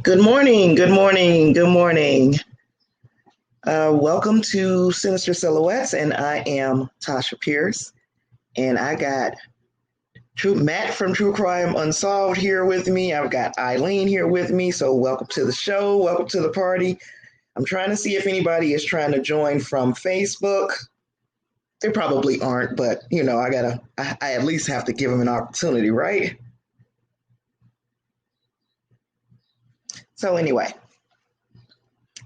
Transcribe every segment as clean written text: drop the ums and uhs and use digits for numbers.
Good morning, good morning, good morning. Welcome to Sinister Silhouettes, and I am Tasha Pierce, and I got Matt from True Crime Unsolved here with me. I've got Eileen here with me, so welcome to the show, welcome to the party. I'm trying to see if anybody is trying to join from Facebook. They probably aren't, but I at least have to give them an opportunity, right? So anyway,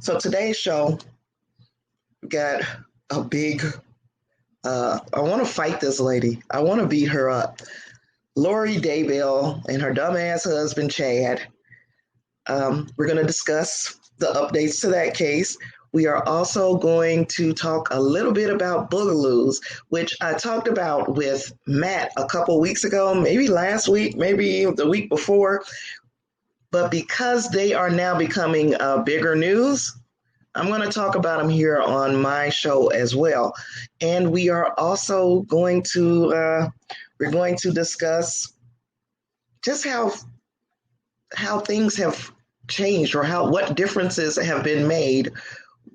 so today's show got a big I want to fight this lady. I want to beat her up. Lori Daybell and her dumbass husband Chad. We're going to discuss the updates to that case. We are also going to talk a little bit about boogaloos, which I talked about with Matt a couple weeks ago, maybe last week, maybe the week before. But because they are now becoming bigger news, I'm going to talk about them here on my show as well. And we are also going to discuss just how things have changed, or what differences have been made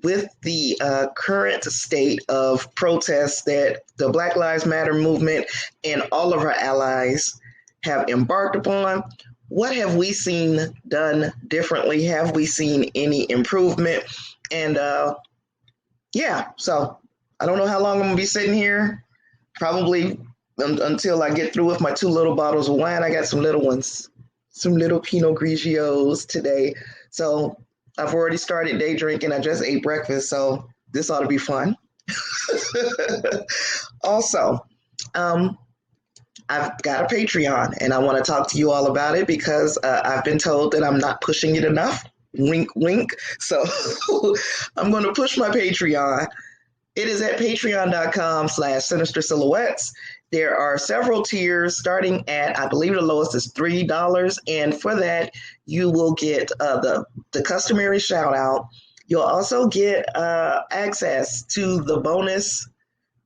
with the current state of protests that the Black Lives Matter movement and all of our allies have embarked upon. What have we seen done differently? Have we seen any improvement? And so I don't know how long I'm going to be sitting here. Probably until I get through with my 2 little bottles of wine. I got some little ones, some little Pinot Grigios today. So I've already started day drinking. I just ate breakfast, so this ought to be fun. Also, I've got a Patreon, and I want to talk to you all about it because I've been told that I'm not pushing it enough. Wink, wink. So I'm going to push my Patreon. It is at patreon.com/Sinister Silhouettes. There are several tiers starting at, I believe the lowest is $3. And for that, you will get the customary shout out. You'll also get access to the bonus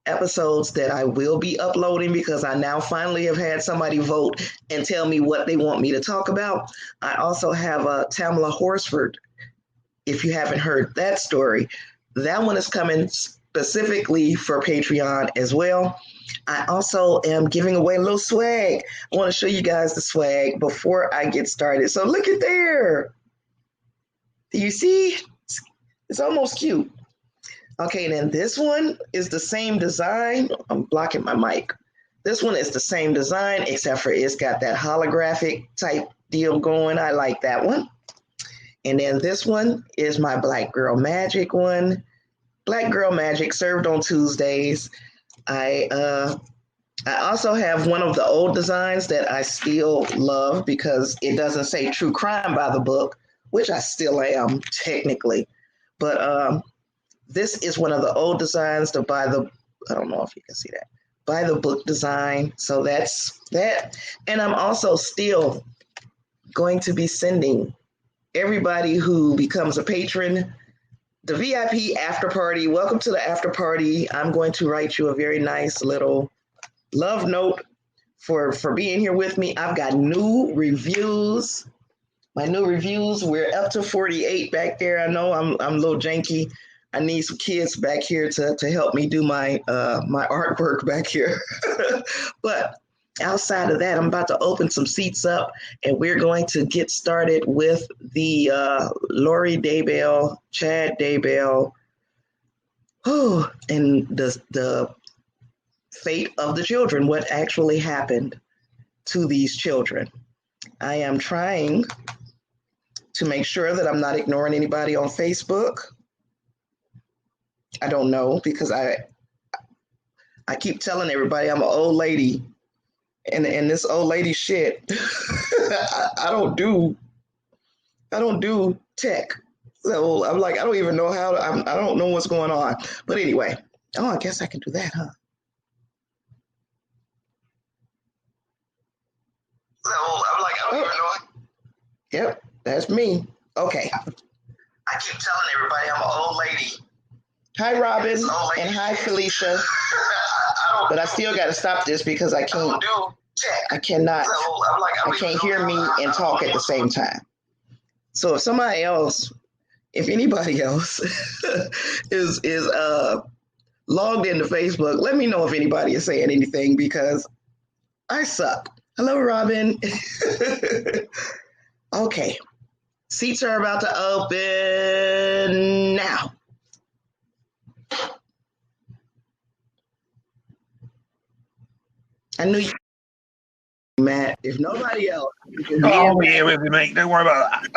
episodes that I will be uploading, because I now finally have had somebody vote and tell me what they want me to talk about. I also have Tamala Horsford. If you haven't heard that story, that one is coming specifically for Patreon as well. I also am giving away a little swag. I want to show you guys the swag before I get started. So look at there. Do you see? It's almost cute. Okay, then this one is the same design. I'm blocking my mic. This one is the same design, except for it's got that holographic type deal going. I like that one. And then this one is my Black Girl Magic one. Black Girl Magic served on Tuesdays. I also have one of the old designs that I still love because it doesn't say true crime by the book, which I still am technically. But this is one of the old designs I don't know if you can see that, by the book design. So that's that. And I'm also still going to be sending everybody who becomes a patron the VIP after party. Welcome to the after party. I'm going to write you a very nice little love note for being here with me. I've got new reviews. My new reviews, we're up to 48 back there. I know I'm a little janky. I need some kids back here to help me do my my artwork back here. But outside of that, I'm about to open some seats up, and we're going to get started with the Lori Daybell, Chad Daybell, and the fate of the children, what actually happened to these children. I am trying to make sure that I'm not ignoring anybody on Facebook. I don't know, because I keep telling everybody I'm an old lady, and this old lady shit. I don't do tech, so I'm like, I don't even know I don't know what's going on. But anyway, I guess I can do that, huh? So I'm like, I don't even know. Yep, that's me. Okay. I keep telling everybody I'm an old lady. Hi, Robin, and hi, Felicia. But I still got to stop this because I can't. I cannot. I can't hear me and talk at the same time. So if anybody else is logged into Facebook, let me know if anybody is saying anything because I suck. Hello, Robin. Okay. Seats are about to open now. I knew you, Matt. If nobody else, I'll be here with you, mate. Don't worry about that.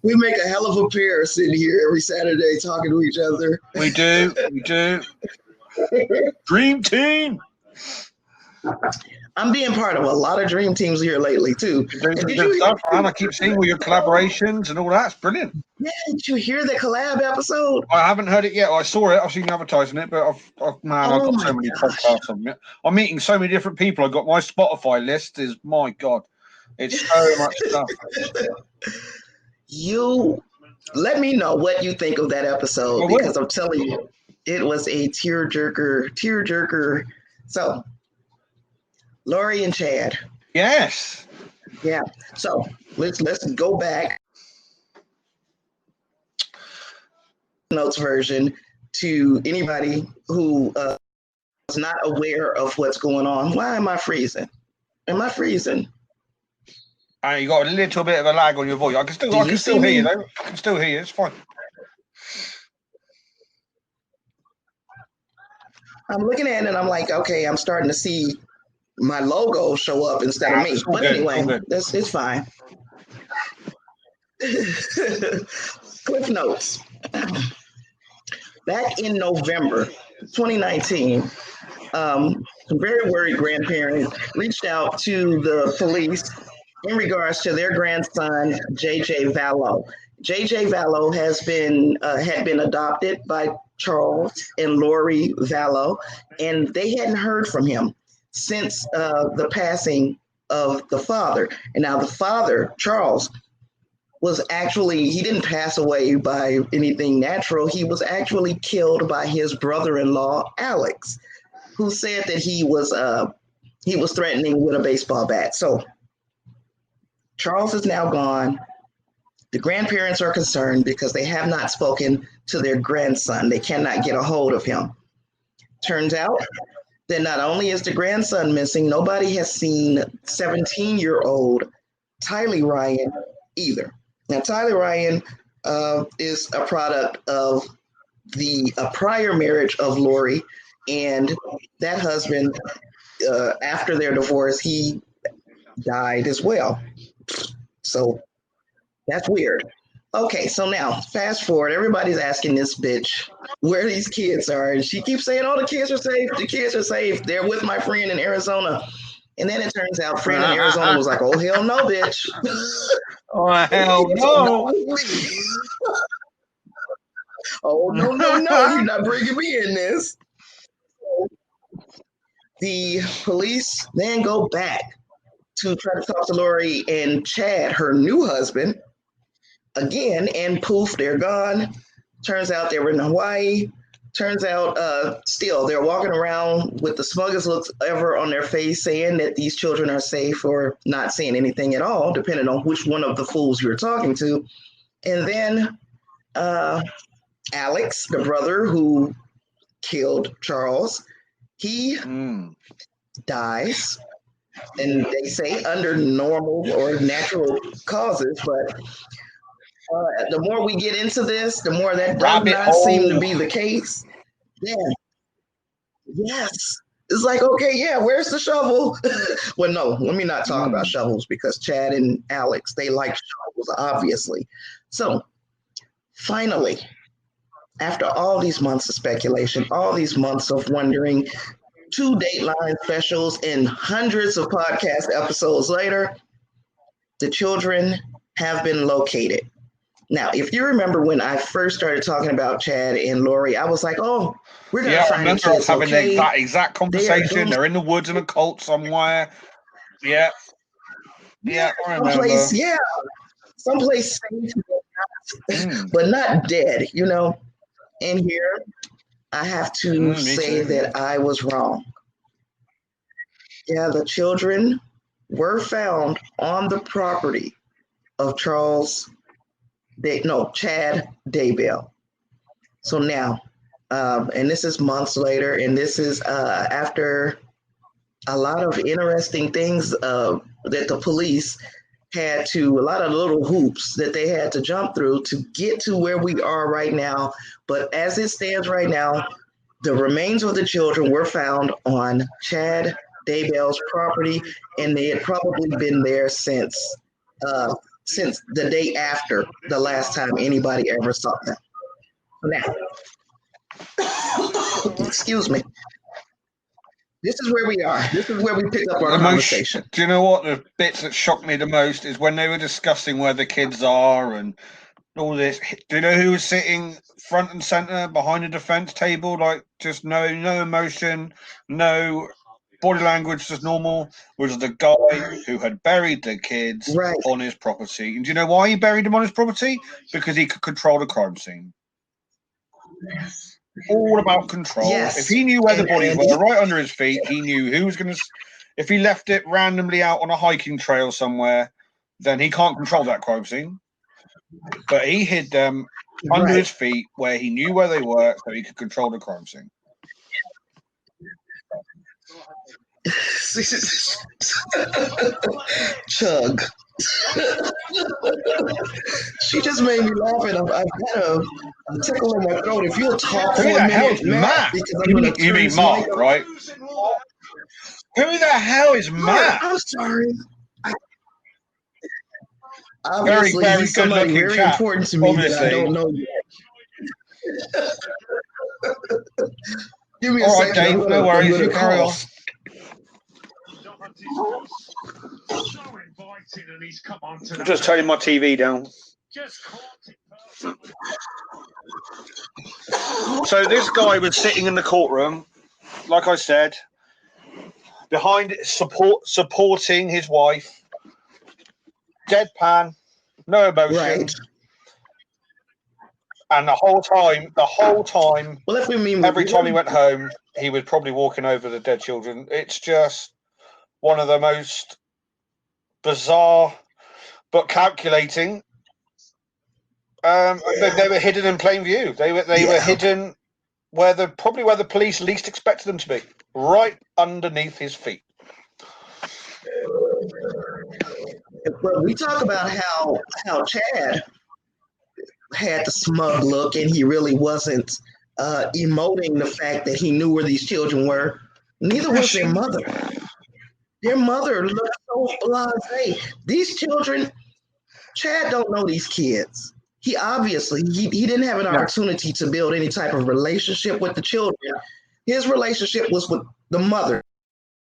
we make a hell of a pair sitting here every Saturday talking to each other. We do. Dream team. I'm being part of a lot of dream teams here lately too. You're doing some good stuff, man. I keep seeing all your collaborations and all that. It's brilliant. Yeah, did you hear the collab episode? I haven't heard it yet. I saw it. I've seen you advertising it, but I've got so many podcasts on it. I'm meeting so many different people. I've got my Spotify list. Is my God, it's so much stuff. You let me know what you think of that episode because I'm telling you, it was a tearjerker. So, Lori and Chad. Yes. Yeah. So let's go back notes version to anybody who is not aware of what's going on. Why am I freezing? Am I freezing? You got a little bit of a lag on your voice. I can still hear you though. I can still hear you. It's fine. I'm looking at it and I'm like, okay, I'm starting to see my logo show up instead of me. But anyway, it's fine. Cliff notes. Back in November 2019, some very worried grandparents reached out to the police in regards to their grandson, JJ Vallow. JJ Vallow had been adopted by Charles and Lori Vallow, and they hadn't heard from him since the passing of the father. And now the father, Charles, he didn't pass away by anything natural. He was actually killed by his brother-in-law, Alex, who said that he was threatening with a baseball bat. So Charles is now gone. The grandparents are concerned because they have not spoken to their grandson. They cannot get a hold of him. Turns out that not only is the grandson missing, nobody has seen 17-year-old Tylee Ryan either. Now, Tylee Ryan is a product of a prior marriage of Lori, and that husband, after their divorce, he died as well. So that's weird. Okay, so now fast forward. Everybody's asking this bitch where these kids are, and she keeps saying, "Oh, the kids are safe. The kids are safe. They're with my friend in Arizona." And then it turns out, friend in Arizona was like, "Oh hell no, bitch! Oh hell no! Oh no! You're not bringing me in this." The police then go back to try to talk to Lori and Chad, her new husband, again, and poof, they're gone. Turns out they were in Hawaii. Turns out still they're walking around with the smuggest looks ever on their face, saying that these children are safe or not saying anything at all, depending on which one of the fools you're talking to. And then Alex, the brother who killed Charles, he dies. And they say under normal or natural causes, but the more we get into this, the more that does not seem to be the case. Yeah. Yes. It's like, okay, yeah, where's the shovel? Well, no, let me not talk about shovels because Chad and Alex, they like shovels, obviously. So finally, after all these months of speculation, all these months of wondering, 2 Dateline specials and hundreds of podcast episodes later, the children have been located. Now, if you remember when I first started talking about Chad and Lori, I was like, "Oh, we're gonna find the kids." Having that exact conversation. They're in the woods in a cult somewhere. Yeah, I remember. Someplace safe, but not dead. And here, I have to say that I was wrong. Yeah, the children were found on the property of Chad Daybell. So now, and this is months later, and this is after a lot of interesting things that the police had to, a lot of little hoops that they had to jump through to get to where we are right now. But as it stands right now, the remains of the children were found on Chad Daybell's property, and they had probably been there since the day after the last time anybody ever saw them. Now, excuse me. This is where we are. This is where we pick up our conversation. Do you know what the bits that shocked me the most is when they were discussing where the kids are and all this. Do you know who was sitting front and center behind the defense table, like just no emotion, no body language, just normal? Was the guy who had buried the kids on his property. And do you know why he buried them on his property? Because he could control the crime scene. All about control. Yes. If he knew where the bodies were right under his feet, he knew who was going to. If he left it randomly out on a hiking trail somewhere, then he can't control that crime scene. But he hid them under his feet where he knew where they were, so he could control the crime scene. Chug. She just made me laugh, and I've got a tickle in my throat. If you'll talk for a minute, Matt, you mean Mark, right? Who the hell is Matt? I'm sorry. Very, very good looking very chap. Important to me obviously. That I don't know yet. Give me a second. Dave, no worries. You carry on. I'm just turning my TV down. So this guy was sitting in the courtroom, like I said, behind supporting his wife, deadpan, no emotion. Right. And the whole time, well, if we mean every time he went home, he was probably walking over the dead children. It's just one of the most bizarre but calculating. They were hidden in plain view. They were hidden where the police least expected them to be, right underneath his feet. Well, we talk about how Chad had the smug look, and he really wasn't emoting the fact that he knew where these children were. Neither was their mother. Their mother looked so blasé. These children, Chad don't know these kids. He obviously he didn't have an opportunity to build any type of relationship with the children. His relationship was with the mother.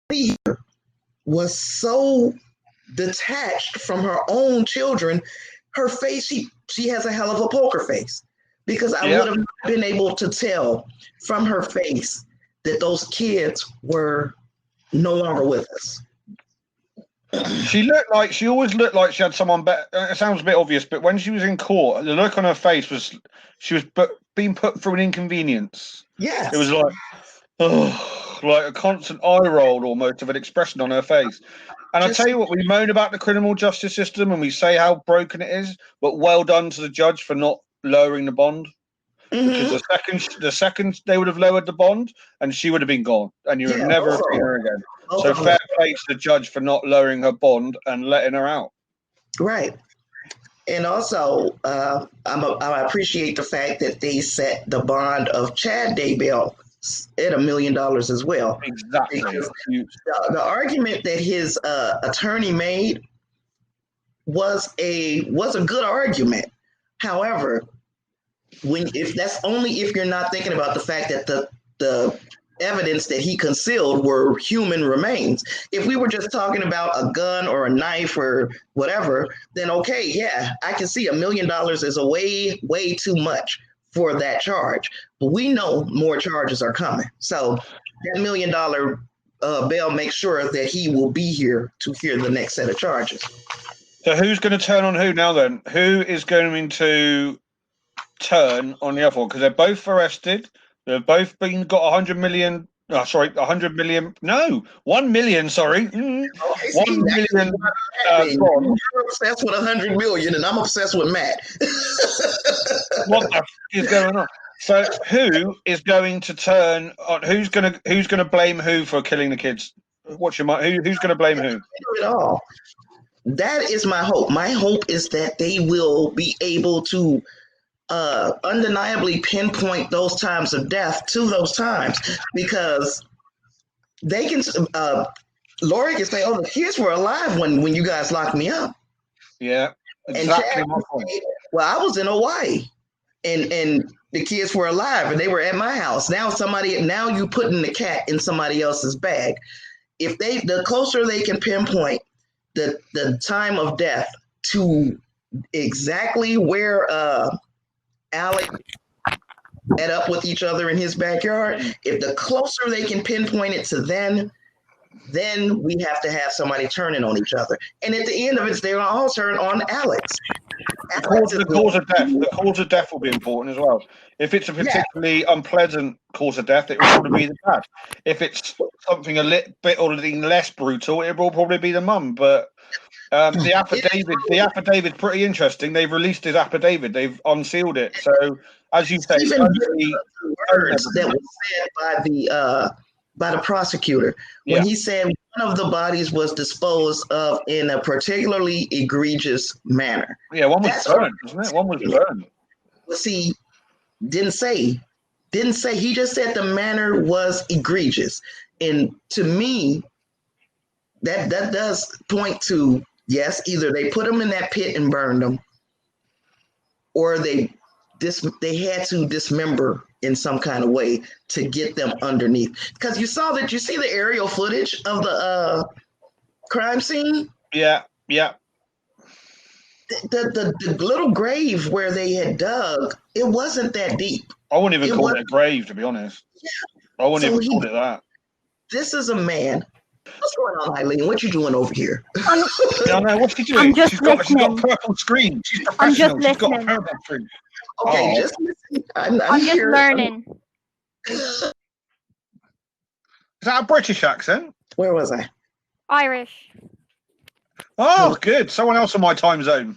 He was so detached from her own children. Her face, she has a hell of a poker face, because I would have been able to tell from her face that those kids were no longer with us. She always looked like she had someone better. It sounds a bit obvious, but when she was in court, the look on her face was she was being put through an inconvenience. Yes. It was like a constant eye roll almost of an expression on her face. And I tell you what, we moan about the criminal justice system and we say how broken it is, but well done to the judge for not lowering the bond. Mm-hmm. Because the second they would have lowered the bond, and she would have been gone, and you would never have seen her again. So fair play to the judge for not lowering her bond and letting her out. Right. And also, I appreciate the fact that they set the bond of Chad Daybell at $1 million as well. Exactly. The argument that his attorney made was a good argument. However, if you're not thinking about the fact that the evidence that he concealed were human remains. If we were just talking about a gun or a knife or whatever, then okay, yeah, I can see $1 million is a way too much for that charge. But we know more charges are coming. So that $1 million bail makes sure that he will be here to hear the next set of charges. So who's going to turn on who now then? Who is going to turn on the other one? Because they're both arrested. They've both got $100 million Oh, sorry, 100 million. No, 1 million. Sorry, Okay, 1 million gone. You're obsessed with 100 million, and I'm obsessed with Matt. What the f is going on? So, who is going to turn on? Who's gonna blame who for killing the kids? What's your mind? Who's gonna blame who? It all. That is my hope. My hope is that they will be able to undeniably pinpoint those times of death to those times, because they can. Lori can say, "Oh, the kids were alive when you guys locked me up." Yeah, And exactly Chad my point. say, "Well, I was in Hawaii, and the kids were alive, and they were at my house." Now you putting the cat in somebody else's bag. If the closer they can pinpoint the time of death to exactly where Alec met up with each other in his backyard, if the closer they can pinpoint it to then we have to have somebody turning on each other. And at the end of it, they'll all turn on Alex. The cause of death will be important as well. If it's a particularly unpleasant cause of death, it will probably be the dad. If it's something a little bit or less brutal, it will probably be the mum. But the affidavit's pretty interesting. They've released his affidavit. They've unsealed it. So, as you say, even the words that were said by the prosecutor when he said one of the bodies was disposed of in a particularly egregious manner. Yeah, one was burned, wasn't it? One was burned. Well, see, didn't say. He just said the manner was egregious, and to me, that does point to, yes, either they put them in that pit and burned them, or they had to dismember in some kind of way to get them underneath. Because you see the aerial footage of the crime scene. Yeah. The little grave where they had dug, it wasn't that deep. I wouldn't even call it a grave, to be honest. Yeah. I wouldn't even call it that. This is a man. What's going on, Eileen? What you doing over here? I know. What's she doing? She's got a purple screen. She's professional. She's got a purple screen. Okay, just listen. I'm just learning. Is that a British accent? Where was I? Irish. Oh, good. Someone else on my time zone.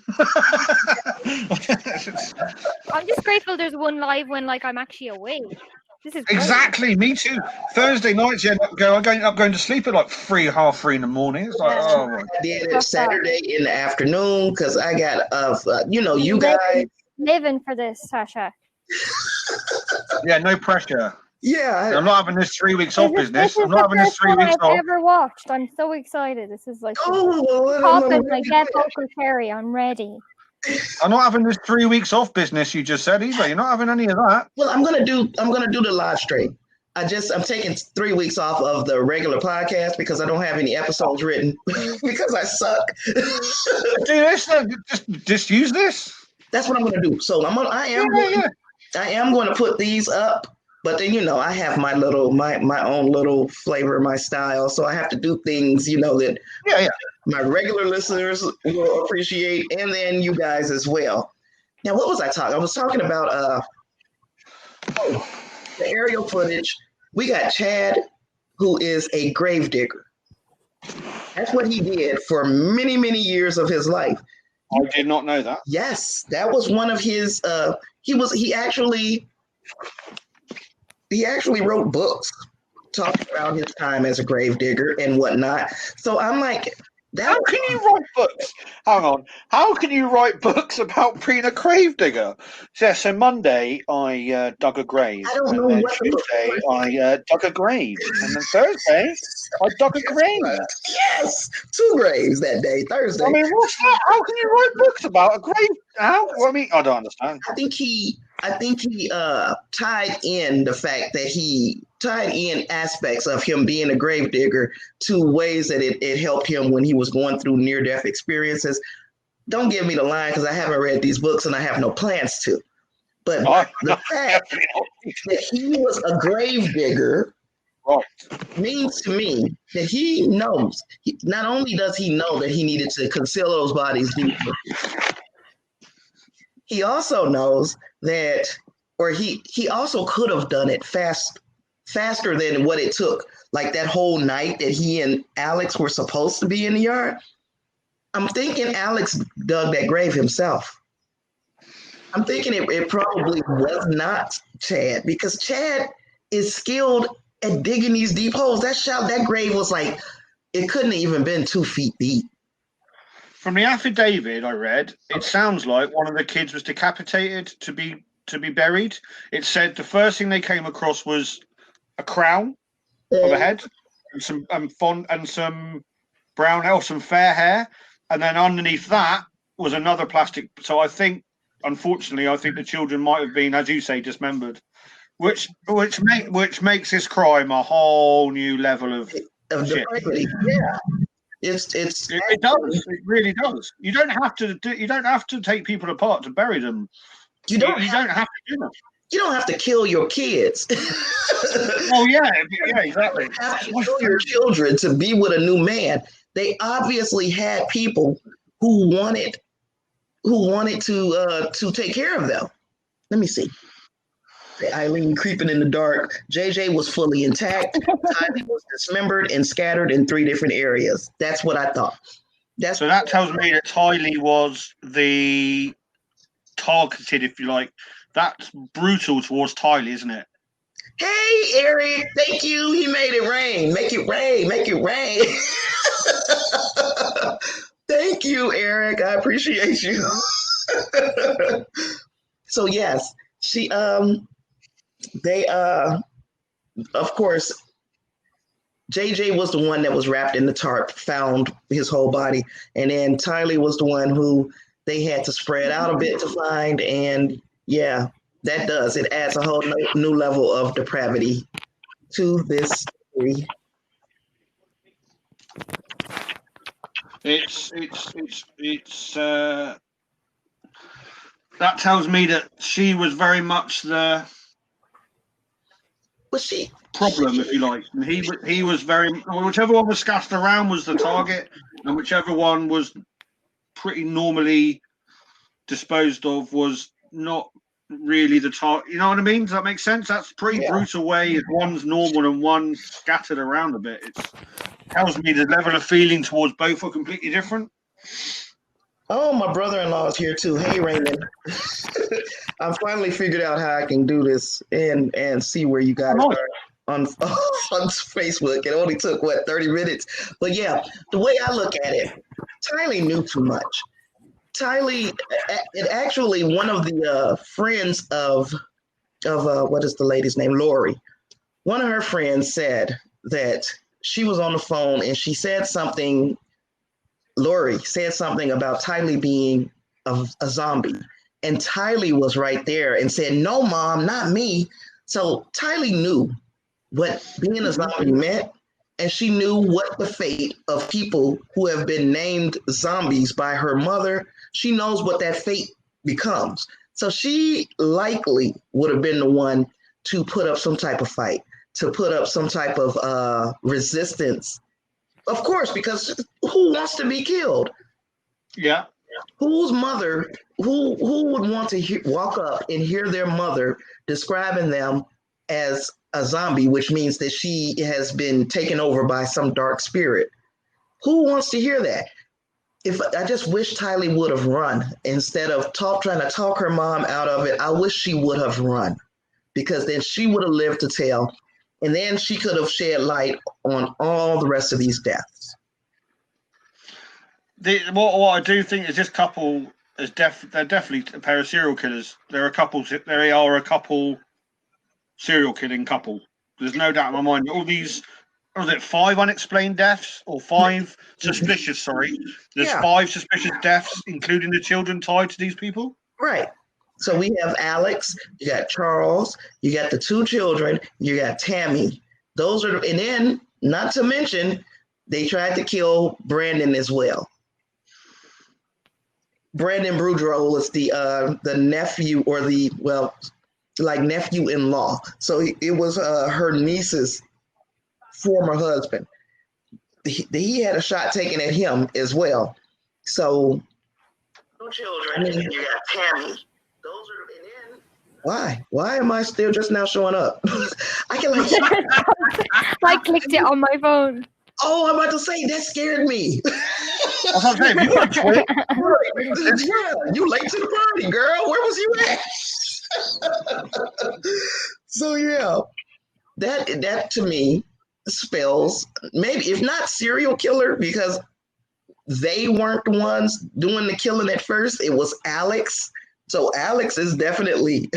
I'm just grateful there's one live when I'm actually awake. This is exactly me too. Thursday nights, I'm going to sleep at 3:30 in the morning. It's like, I did it Saturday in the afternoon because I got you guys living for this, Sasha. Yeah, no pressure. Yeah, I'm not having this 3 weeks off business. I'm not having this 3 weeks off. I've ever watched. I'm so excited. This is like get vocal cherry. I'm ready. I'm not having this 3 weeks off business you just said either. You're not having any of that. Well, I'm gonna do the live stream. I'm taking 3 weeks off of the regular podcast because I don't have any episodes written because I suck. Do this. Just use this. That's what I'm gonna do. So I am going to put these up, but then I have my own little flavor, my style. So I have to do things that my regular listeners will appreciate, and then you guys as well. Now, what was I talking? I was talking about the aerial footage. We got Chad, who is a grave digger. That's what he did for many, many years of his life. I did not know that. Yes, that was one of his. He actually wrote books talking about his time as a grave digger and whatnot. So I'm like, how can you write books? Hang on. How can you write books about being a grave digger? So Monday I dug a grave. I don't know what Tuesday I dug a grave. And then Thursday I dug a grave. Yes, 2 graves that day. Thursday. I mean, what's that? How can you write books about a grave? How? I mean, I don't understand. I think he tied in the fact that he tied in aspects of him being a grave digger to ways that it helped him when he was going through near-death experiences. Don't give me the line because I haven't read these books and I have no plans to. But the fact that he was a grave digger means to me that he knows. Not only does he know that he needed to conceal those bodies deeper, he also knows that, or he also could have done it faster than what it took. Like that whole night that he and Alex were supposed to be in the yard. I'm thinking Alex dug that grave himself. I'm thinking it probably was not Chad, because Chad is skilled at digging these deep holes. That grave was like, it couldn't have even been 2 feet deep. From the affidavit I read, it sounds like one of the kids was decapitated to be buried. It said the first thing they came across was a crown of a head and some some brown hair, some fair hair, and then underneath that was another plastic. So I think, unfortunately, the children might have been, as you say, dismembered, which makes this crime a whole new level of shit. Yeah. It does. It really does. You don't have to take people apart to bury them. You don't have to do that. You don't have to kill your kids. Oh yeah, exactly. You don't have to kill your children to be with a new man. They obviously had people who wanted to take care of them. Let me see. Eileen creeping in the dark. JJ was fully intact. Tylee was dismembered and scattered in 3 different areas. That's what I thought. So that tells me that Tylee was the targeted, if you like. That's brutal towards Tylee, isn't it? Hey, Eric, thank you. He made it rain. Make it rain. Make it rain. Thank you, Eric. I appreciate you. So yes, they of course, JJ was the one that was wrapped in the tarp, found his whole body, and then Tylee was the one who they had to spread out a bit to find. And yeah, it adds a whole new level of depravity to this story. It's that tells me that she was very much the problem, if you like. And he was very, whichever one was scattered around was the target, and whichever one was pretty normally disposed of was not really the target. You know what I mean? Does that make sense? That's a pretty brutal way. If one's normal and one's scattered around a bit, it tells me the level of feeling towards both are completely different. Oh, my brother-in-law is here too. Hey, Raymond. I finally figured out how I can do this and see where you guys are on Facebook. It only took 30 minutes. But yeah, the way I look at it, Tylee knew too much. Tylee, actually, one of the friends of what is the lady's name? Lori. One of her friends said that she was on the phone and she said something. Lori said something about Tylee being a zombie. And Tylee was right there and said, "No, Mom, not me." So Tylee knew what being a zombie meant, and she knew what the fate of people who have been named zombies by her mother, she knows what that fate becomes. So she likely would have been the one to put up some type of fight, to put up some type of resistance. Of course, because who wants to be killed? Yeah. Whose mother, who would want to walk up and hear their mother describing them as a zombie, which means that she has been taken over by some dark spirit? Who wants to hear that? If I just wish Tylee would have run instead of trying to talk her mom out of it. I wish she would have run, because then she would have lived to tell, and then she could have shed light on all the rest of these deaths. What I do think is this couple is they're definitely a pair of serial killers. They are a couple serial killing couple. There's no doubt in my mind. All these, was it 5 unexplained deaths or 5 suspicious? Sorry, there's 5 suspicious deaths, including the children tied to these people. Right. So we have Alex, you got Charles, you got the 2 children, you got Tammy. Those are, and then not to mention, they tried to kill Brandon as well. Brandon Boudreaux is the nephew, or nephew-in-law. So it was her niece's former husband. He had a shot taken at him as well. So 2 children, you got Tammy. Those are, and then why am I still just now showing up? I can like. I clicked it on my phone. Oh, I'm about to say that scared me. That's what I'm saying. You got Twitch. Yeah, you late to the party, girl. Where was you at? So yeah, that to me spells maybe if not serial killer because they weren't the ones doing the killing at first. It was Alex. So Alex is definitely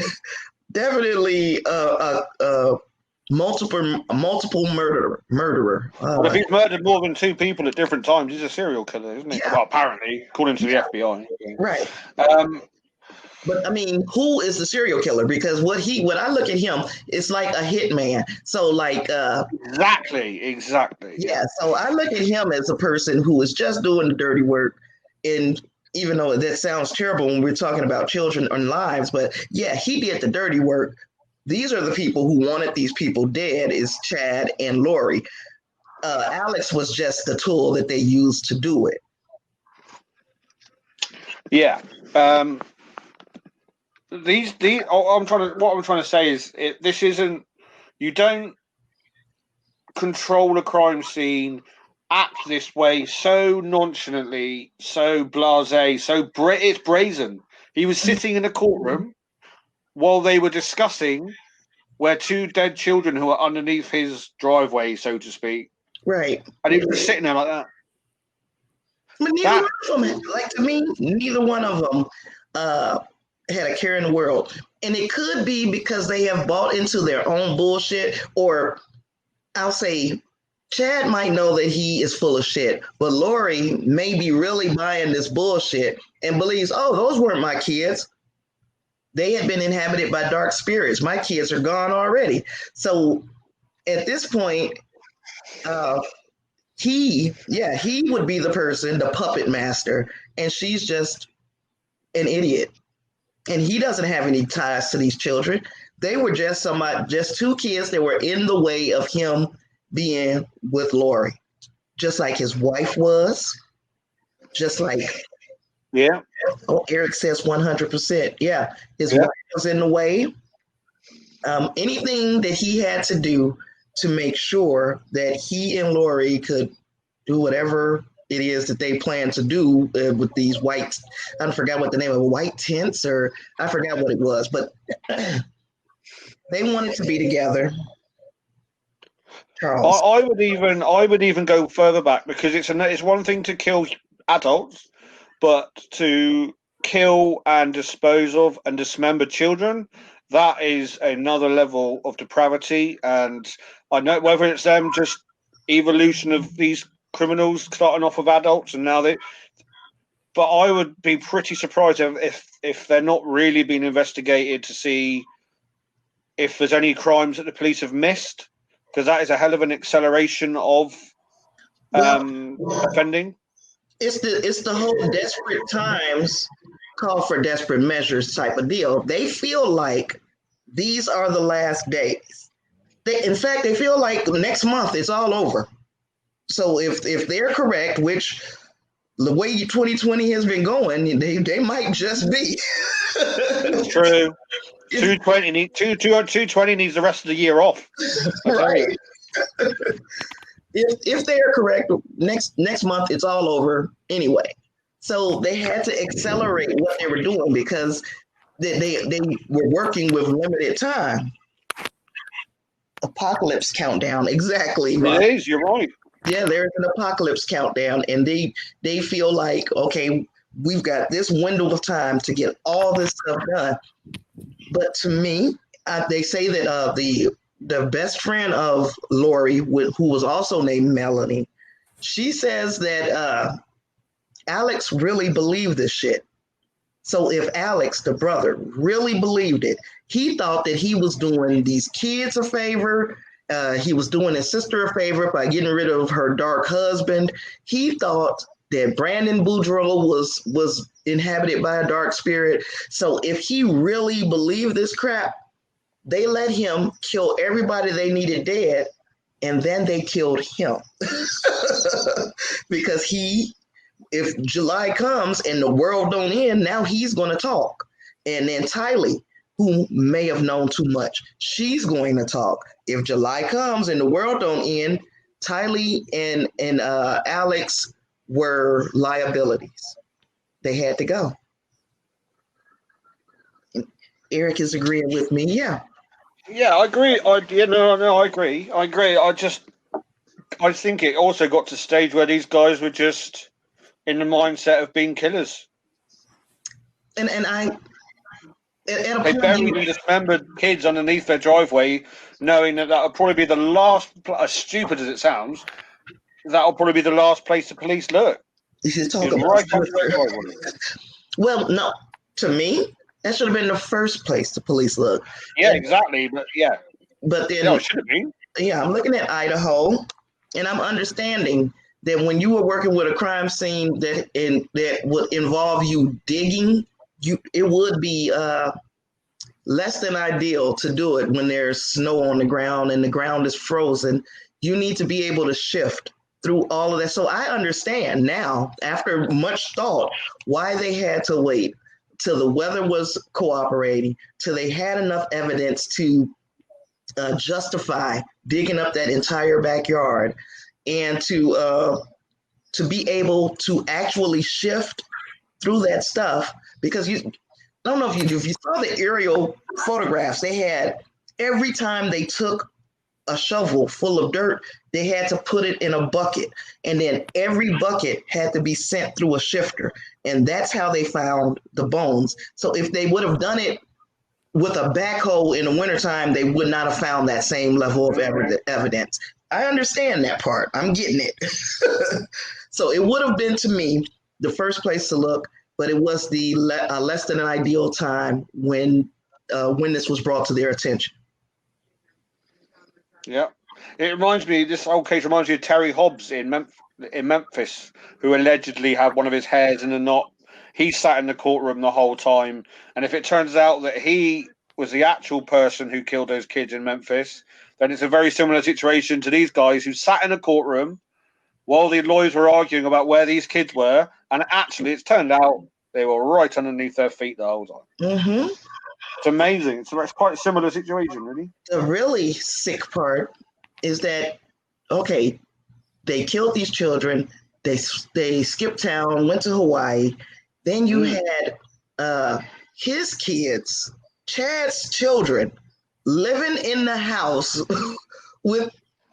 multiple murderer. Well, if he's murdered more than 2 people at different times, he's a serial killer, isn't he? Yeah. Well, apparently, according to the FBI. Right. Um, But I mean, who is the serial killer? Because what I look at him, it's like a hitman. So like exactly. Yeah. So I look at him as a person who is just doing the dirty work. And even though that sounds terrible when we're talking about children and lives, but yeah, he did the dirty work. These are the people who wanted these people dead is Chad and Lori. Alex was just the tool that they used to do it. Yeah. What I'm trying to say is this isn't. You don't control a crime scene, act this way so nonchalantly, so blasé, it's brazen. He was sitting in a courtroom while they were discussing where 2 dead children who are underneath his driveway, so to speak. Right. And he was just sitting there like that. But neither one of them, like to me, neither one of them had a care in the world. And it could be because they have bought into their own bullshit, or I'll say Chad might know that he is full of shit, but Lori may be really buying this bullshit and believes, oh, those weren't my kids. They had been inhabited by dark spirits. My kids are gone already. So at this point, he would be the person, the puppet master, and she's just an idiot. And he doesn't have any ties to these children. They were just 2 kids that were in the way of him being with Lori, just like his wife was, just like Eric says 100%. Yeah, his wife was in the way. Anything that he had to do to make sure that he and Lori could do whatever it is that they plan to do with these white, I forgot what the name of it, white tents, or I forgot what it was, but they wanted to be together. Charles. I would even go further back because it's one thing to kill adults, but to kill and dispose of and dismember children, that is another level of depravity. And I know whether it's them just evolution of these criminals starting off with adults and now but I would be pretty surprised if they're not really being investigated to see if there's any crimes that the police have missed, because that is a hell of an acceleration of offending. It's the whole desperate times call for desperate measures type of deal. They feel like these are the last days. In fact, they feel like next month it's all over. So if they're correct, which the way 2020 has been going, they might just be. It's true. 220 needs the rest of the year off. Right. If they are correct, next month it's all over anyway. So they had to accelerate what they were doing because they were working with limited time. Apocalypse countdown, exactly. Right? It is. You're right. Yeah, there's an apocalypse countdown, and they feel like, okay, we've got this window of time to get all this stuff done. But to me, they say that the best friend of Lori, who was also named Melanie, she says that Alex really believed this shit. So if Alex, the brother, really believed it, he thought that he was doing these kids a favor. He was doing his sister a favor by getting rid of her dark husband. He thought that Brandon Boudreaux was inhabited by a dark spirit. So if he really believed this crap, they let him kill everybody they needed dead, and then they killed him. Because if July comes and the world don't end, now he's going to talk. And then Tylee, who may have known too much. She's going to talk. If July comes and the world don't end, Tylee and Alex were liabilities. They had to go. And Eric is agreeing with me. Yeah. Yeah, I agree. I agree. I think it also got to a stage where these guys were just in the mindset of being killers. And they buried and dismembered kids underneath their driveway, knowing that would probably be the last. As stupid as it sounds, that'll probably be the last place the police look. You should talk about well, no, to me, that should have been the first place the police look. Yeah, exactly. But then it should have been. Yeah, I'm looking at Idaho, and I'm understanding that when you were working with a crime scene that would involve you digging, it would be less than ideal to do it when there's snow on the ground and the ground is frozen. You need to be able to shift through all of that. So I understand now, after much thought, why they had to wait till the weather was cooperating, till they had enough evidence to justify digging up that entire backyard, and to be able to actually shift through that stuff. Because I don't know if you saw the aerial photographs, they had, every time they took a shovel full of dirt, they had to put it in a bucket, and then every bucket had to be sent through a shifter, and that's how they found the bones. So if they would have done it with a backhoe in the wintertime, they would not have found that same level of evidence. I understand that part. I'm getting it. So it would have been, to me, the first place to look, but it was the less than an ideal time when this was brought to their attention. Yeah. This whole case reminds me of Terry Hobbs in Memphis, who allegedly had one of his hairs in a knot. He sat in the courtroom the whole time. And if it turns out that he was the actual person who killed those kids in Memphis, then it's a very similar situation to these guys who sat in a courtroom while the lawyers were arguing about where these kids were. And actually, it's turned out they were right underneath their feet the whole time. Mm-hmm. It's amazing. So that's quite a similar situation, really. The really sick part is that, okay, they killed these children. They skipped town, went to Hawaii. Then you had his kids, Chad's children, living in the house with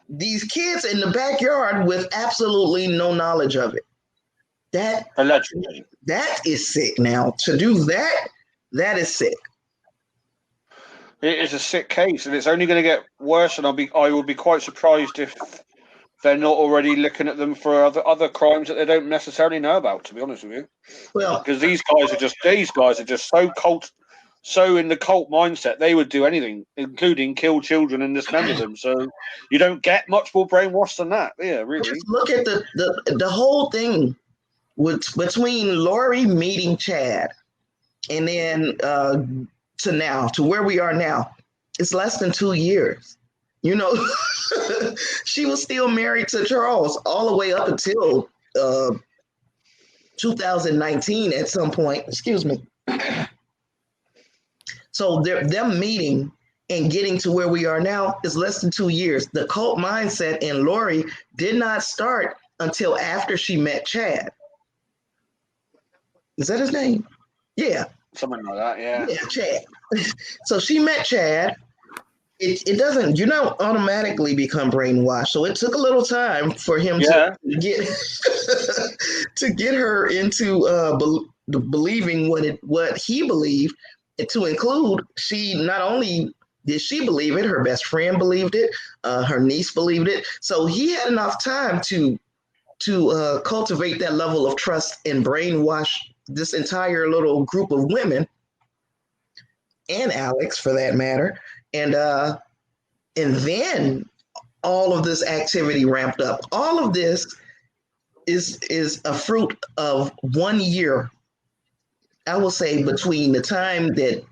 these kids in the backyard with absolutely no knowledge of it. Allegedly. That is sick. Now, to do that is sick. It is a sick case, and it's only going to get worse. And I would be quite surprised if they're not already looking at them for other crimes that they don't necessarily know about. To be honest with you, well, because these guys are just so in the cult mindset, they would do anything, including kill children and dismember them. So you don't get much more brainwashed than that. Yeah, really. Just look at the whole thing between Lori meeting Chad and then to where we are now. It's less than 2 years. You know, she was still married to Charles all the way up until 2019 at some point. Excuse me. So them meeting and getting to where we are now is less than 2 years. The cult mindset in Lori did not start until after she met Chad. Is that his name? Yeah. Something like that, yeah. Yeah, Chad. So she met Chad. It doesn't, you don't automatically become brainwashed. So it took a little time for him to get to get her into believing what he believed. And to include, she not only did she believe it, her best friend believed it, her niece believed it. So he had enough time to cultivate that level of trust and brainwash this entire little group of women, and Alex for that matter. And then all of this activity ramped up. All of this is a fruit of 1 year. I will say between the time that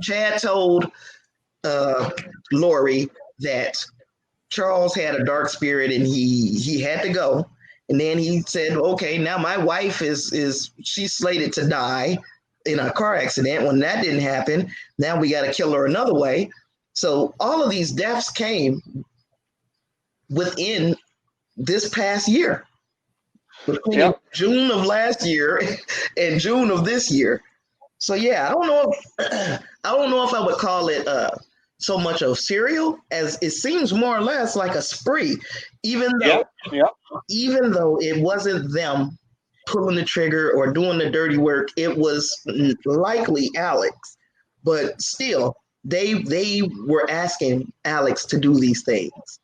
Chad told Lori that Charles had a dark spirit and he had to go, and then he said, "Okay, now my wife is she's slated to die." in a car accident. When that didn't happen, now we got to kill her another way. So all of these deaths came within this past year, between June of last year and June of this year. So yeah, I don't know if I would call it so much of serial as it seems more or less like a spree, even though it wasn't them pulling the trigger or doing the dirty work. It was likely Alex, but still, they were asking Alex to do these things,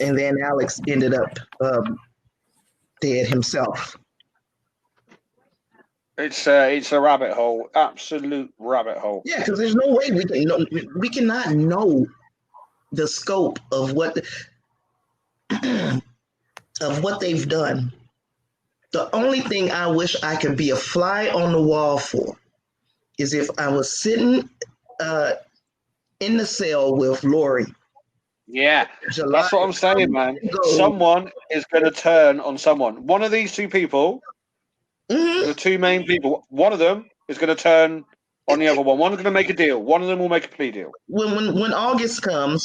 and then Alex ended up dead himself. It's a rabbit hole, absolute rabbit hole. Yeah, because there's no way we cannot know the scope of what they've done. The only thing I wish I could be a fly on the wall for is if I was sitting in the cell with Lori. Yeah, that's what I'm saying, man. Someone is going to turn on someone. One of these two people, the two main people, one of them is going to turn on the other one. One's going to make a deal. One of them will make a plea deal. When August comes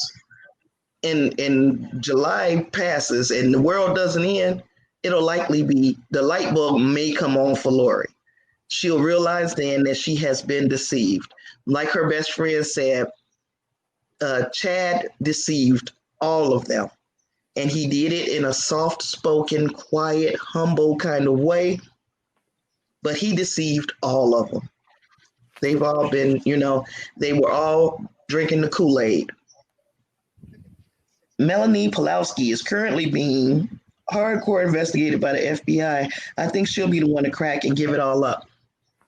and July passes and the world doesn't end, it'll likely be the light bulb may come on for Lori. She'll realize then that she has been deceived. Like her best friend said, Chad deceived all of them. And he did it in a soft-spoken, quiet, humble kind of way. But he deceived all of them. They've all been, they were all drinking the Kool-Aid. Melanie Pawlowski is currently being hardcore investigated by the FBI. I think she'll be the one to crack and give it all up.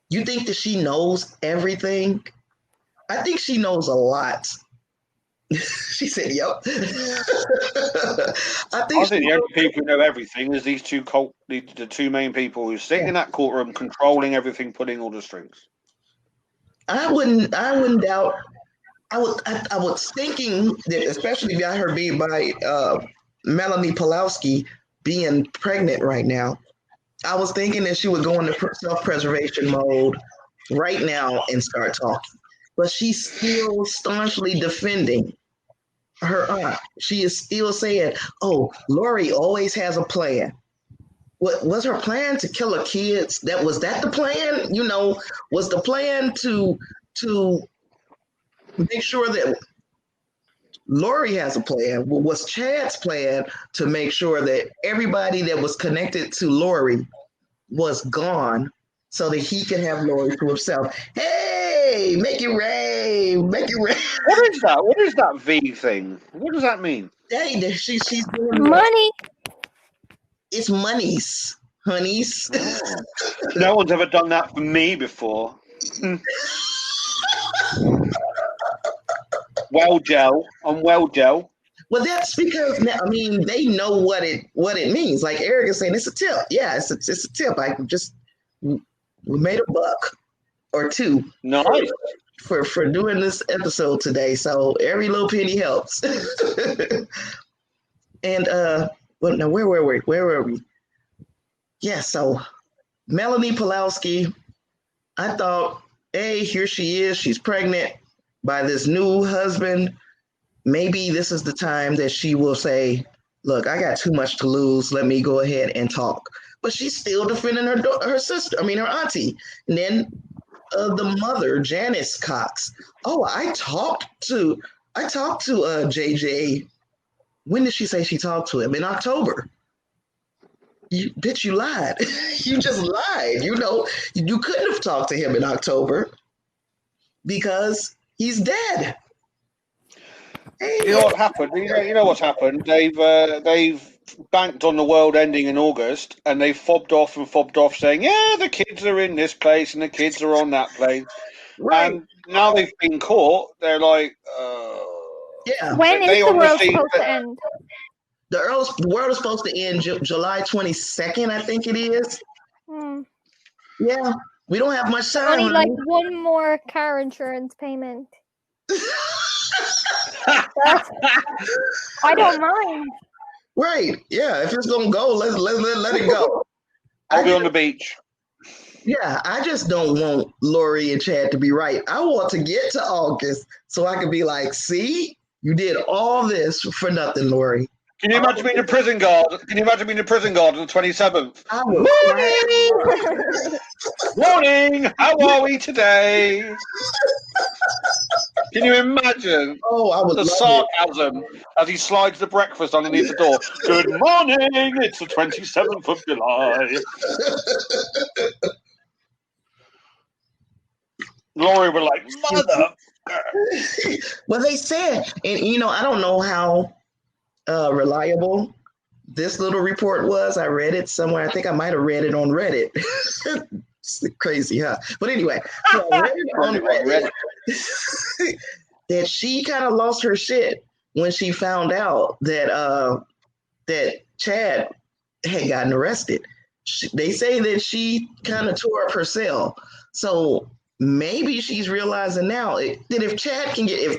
You think that she knows everything? I think she knows a lot. She said, "Yep." I think the only people who know everything is these two the two main people who sit in that courtroom, controlling everything, pulling all the strings. I wouldn't doubt. I was thinking that, especially if I heard being by Melanie Pawlowski being pregnant right now, I was thinking that she would go into self-preservation mode right now and start talking. But she's still staunchly defending her aunt. She is still saying, "Oh, Lori always has a plan." What was her plan to kill her kids? Was that the plan? Was the plan to make sure that Lori has a plan? Was Chad's plan to make sure that everybody that was connected to Lori was gone so that he could have Lori to himself? Hey, make it rain, make it rain. What is that? What is that V thing? What does that mean? Hey, she's doing money. It's monies, honeys. No one's ever done that for me before. Well, Joe. I'm well, Joe. Well, that's because they know what it means. Like Eric is saying, it's a tip. Yeah, it's a tip. We made a buck or two. Nice. For doing this episode today. So every little penny helps. And well, now where were we? Yeah, so Melanie Pawlowski, I thought, hey, here she is. She's pregnant by this new husband. Maybe this is the time that she will say, look, I got too much to lose. Let me go ahead and talk. But she's still defending her sister, her auntie. And then the mother, Janice Cox. Oh, I talked to JJ. When did she say she talked to him? In October. Bitch, you lied. You just lied. You couldn't have talked to him in October because he's dead. Hey, you know what happened? You know what's happened? They've banked on the world ending in August, and they fobbed off saying, yeah, the kids are in this place and the kids are on that place. Right. And now they've been caught. They're like, yeah. When is the world supposed to end? The world is supposed to end July 22nd, I think it is. Yeah, we don't have much time. I need like one more car insurance payment. I don't mind. Right. Yeah. If it's gonna go, let it go. I'll be on the beach. Yeah, I just don't want Lori and Chad to be right. I want to get to August so I can be like, see, you did all this for nothing, Lori. Can you imagine being a prison guard? Can you imagine being a prison guard on the 27th? Morning! Morning! How are we today? Can you imagine the sarcasm as he slides the breakfast underneath the door? Good morning! It's the 27th of July. Laurie were like, mother. Well, they said, and I don't know how reliable this little report was. I read it somewhere. I think I might have read it on Reddit. It's crazy, huh? But anyway, so I read it on Reddit that she kind of lost her shit when she found out that Chad had gotten arrested. They say that she kind of tore up her cell. So maybe she's realizing now that if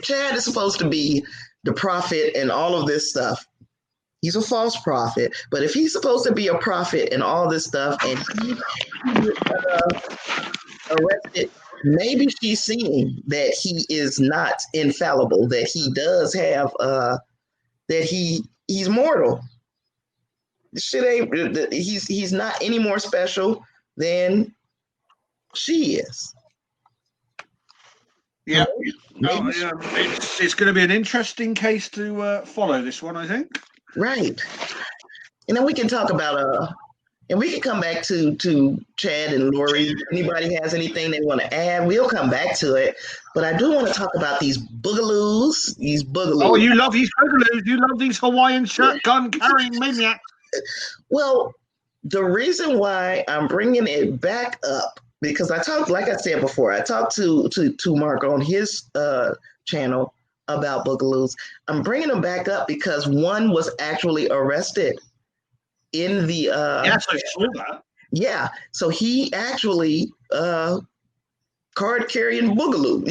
Chad is supposed to be the prophet and all of this stuff, he's a false prophet. But if he's supposed to be a prophet and all this stuff, and he arrested, maybe she's seeing that he is not infallible, that he does have that he's mortal. Shit ain't he's not any more special than she is. Yeah, it's going to be an interesting case to follow this one, I think. Right, and then we can talk about and we can come back to Chad and Lori. If anybody has anything they want to add, we'll come back to it. But I do want to talk about these boogaloos. Oh, you love these boogaloos. You love these Hawaiian shirt gun carrying maniacs. Well, the reason why I'm bringing it back up, because I talked, like I said before, I talked to Mark on his channel about boogaloos. I'm bringing them back up because one was actually arrested in the yes, I saw that. Yeah, so he actually card carrying boogaloo,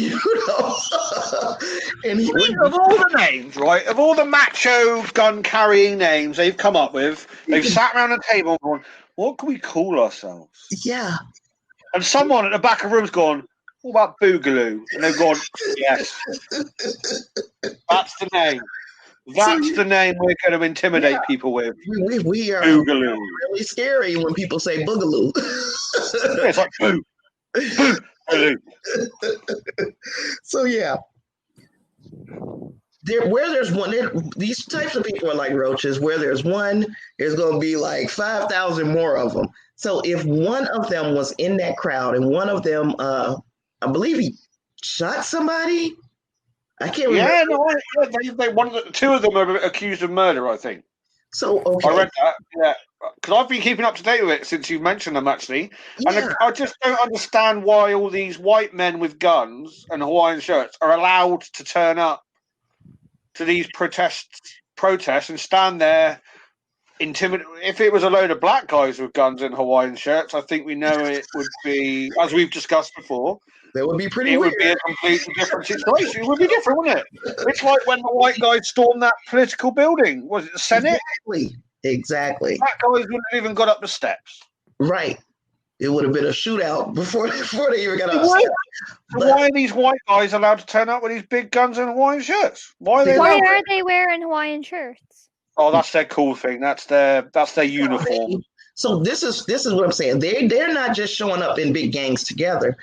and of all the names, right? Of all the macho gun carrying names they've come up with, they've sat around a table and gone, what can we call ourselves? Yeah. And someone at the back of the room's gone, what about Boogaloo? And they've gone, yes. That's the name. That's the name we're going to intimidate people with. We are Boogaloo. Really scary when people say boogaloo. Yeah, it's like boo. Boogaloo. So yeah. Where there's one, these types of people are like roaches. Where there's one, there's going to be like 5,000 more of them. So if one of them was in that crowd and one of them, I believe he shot somebody. I can't remember. Yeah, two of them are accused of murder, I think. So, okay. I read that, yeah. Because I've been keeping up to date with it since you mentioned them, actually. Yeah. And I just don't understand why all these white men with guns and Hawaiian shirts are allowed to turn up to these protests and stand there intimidate. If it was a load of black guys with guns and Hawaiian shirts, I think we know it would be, as we've discussed before, that would be pretty weird. Would be a completely different situation. It would be different, wouldn't it? It's like when the white guys stormed that political building. Was it the Senate? Exactly. Black guys wouldn't have even got up the steps. Right. It would have been a shootout before they even got up. So why are these white guys allowed to turn up with these big guns and Hawaiian shirts? Why are they wearing Hawaiian shirts? Oh, that's their cool thing. That's their uniform. So this is what I'm saying. They're not just showing up in big gangs together.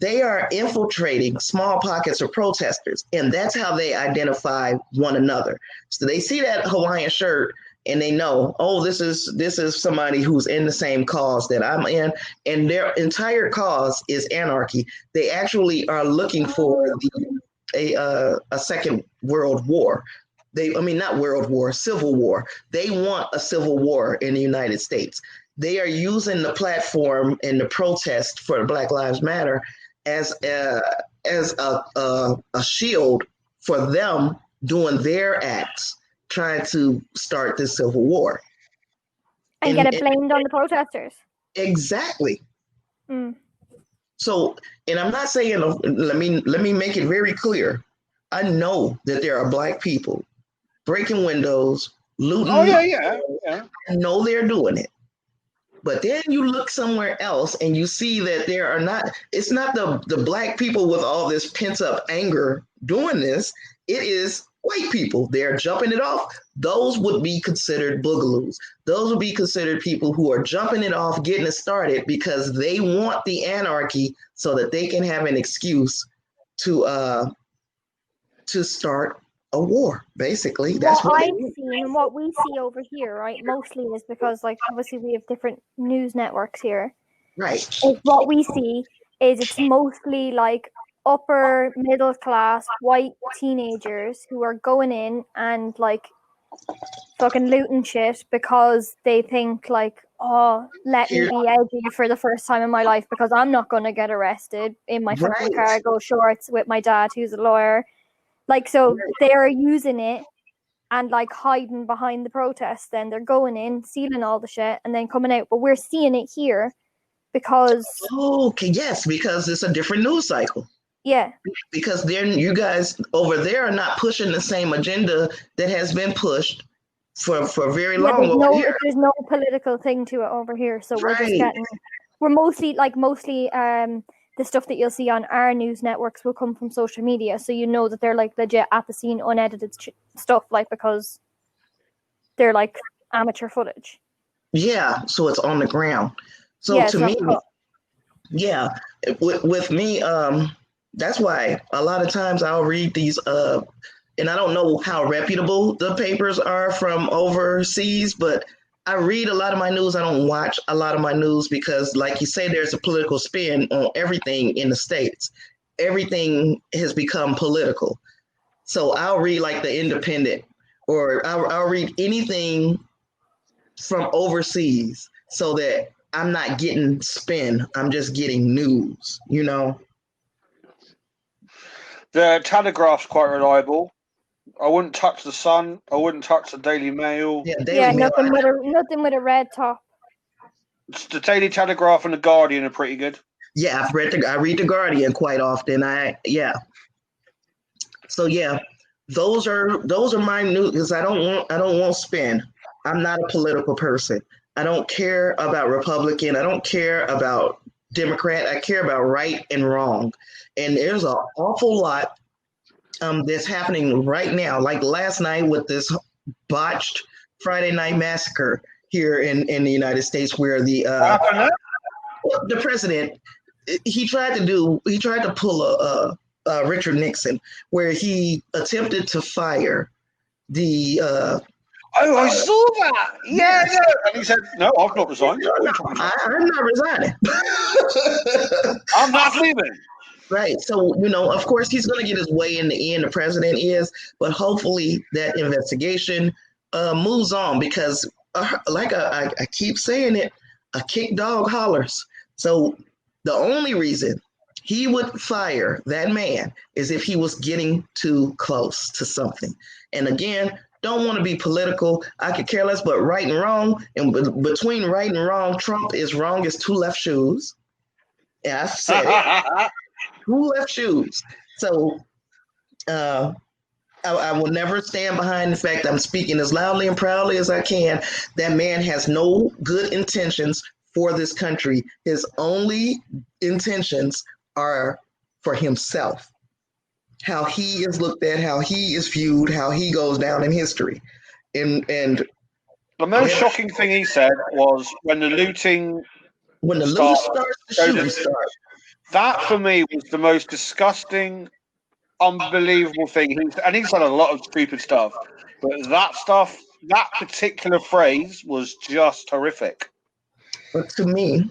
They are infiltrating small pockets of protesters, and that's how they identify one another. So they see that Hawaiian shirt and they know, oh, this is somebody who's in the same cause that I'm in, and their entire cause is anarchy. They actually are looking for a second world war. Not world war, civil war. They want a civil war in the United States. They are using the platform and the protest for Black Lives Matter as a shield for them doing their acts, trying to start this civil war. And get it blamed on the protesters. Exactly. Mm. So, and I'm not saying, let me make it very clear. I know that there are Black people breaking windows, looting. Oh, yeah. I know they're doing it. But then you look somewhere else and you see that it's not the black people with all this pent up anger doing this. It is white people. They're jumping it off. Those would be considered boogaloos. Those would be considered people who are jumping it off, getting it started because they want the anarchy so that they can have an excuse to start a war. Basically, that's what I've seen and what we see over here, right? Mostly is because, like, obviously we have different news networks here. Right. Is what we see is it's mostly like upper middle class white teenagers who are going in and like fucking looting shit because they think like, oh, let me be edgy for the first time in my life because I'm not going to get arrested in my fucking cargo shorts with my dad who's a lawyer. Like, so they're using it and like hiding behind the protests. Then they're going in, stealing all the shit and then coming out. But we're seeing it here because... Okay, yes, because it's a different news cycle. Yeah. Because then you guys over there are not pushing the same agenda that has been pushed for very long over here. There's no political thing to it over here. So we're just getting... We're mostly the stuff that you'll see on our news networks will come from social media. So you know that they're like legit at the scene, unedited stuff, like because they're like amateur footage. Yeah, so it's on the ground. So to me, with me, that's why a lot of times I'll read these, and I don't know how reputable the papers are from overseas, but I read a lot of my news. I don't watch a lot of my news because, like you say, there's a political spin on everything in the States. Everything has become political. So I'll read like the Independent, or I'll read anything from overseas so that I'm not getting spin. I'm just getting news, you know? The Telegraph's quite reliable. I wouldn't touch the Sun. I wouldn't touch the Daily Mail. Yeah, nothing with a red top. The Daily Telegraph and the Guardian are pretty good. Yeah, I read the Guardian quite often. So yeah, those are my news because I don't want spin. I'm not a political person. I don't care about Republican. I don't care about Democrat. I care about right and wrong. And there's an awful lot that's happening right now. Like last night with this botched Friday night massacre here in the United States, where the president he tried to pull a Richard Nixon, where he attempted to fire the. I saw that. Yeah. And he said, "No, I've not resigned. I'm not resigning. I'm not leaving." Right. So, of course, he's going to get his way in the end. The president is, but hopefully that investigation moves on because, like I keep saying it, a kick dog hollers. So the only reason he would fire that man is if he was getting too close to something. And again, don't want to be political. I could care less, but right and wrong, and between right and wrong, Trump is wrong as two left shoes. Yeah, I've said it. Two left shoes. So I will never stand behind the fact I'm speaking as loudly and proudly as I can. That man has no good intentions for this country. His only intentions are for himself. How he is looked at, how he is viewed, how he goes down in history. And the most shocking thing he said was when the looting starts, the shooting starts. That for me was the most disgusting, unbelievable thing. He said a lot of stupid stuff, but that particular phrase was just horrific. But to me,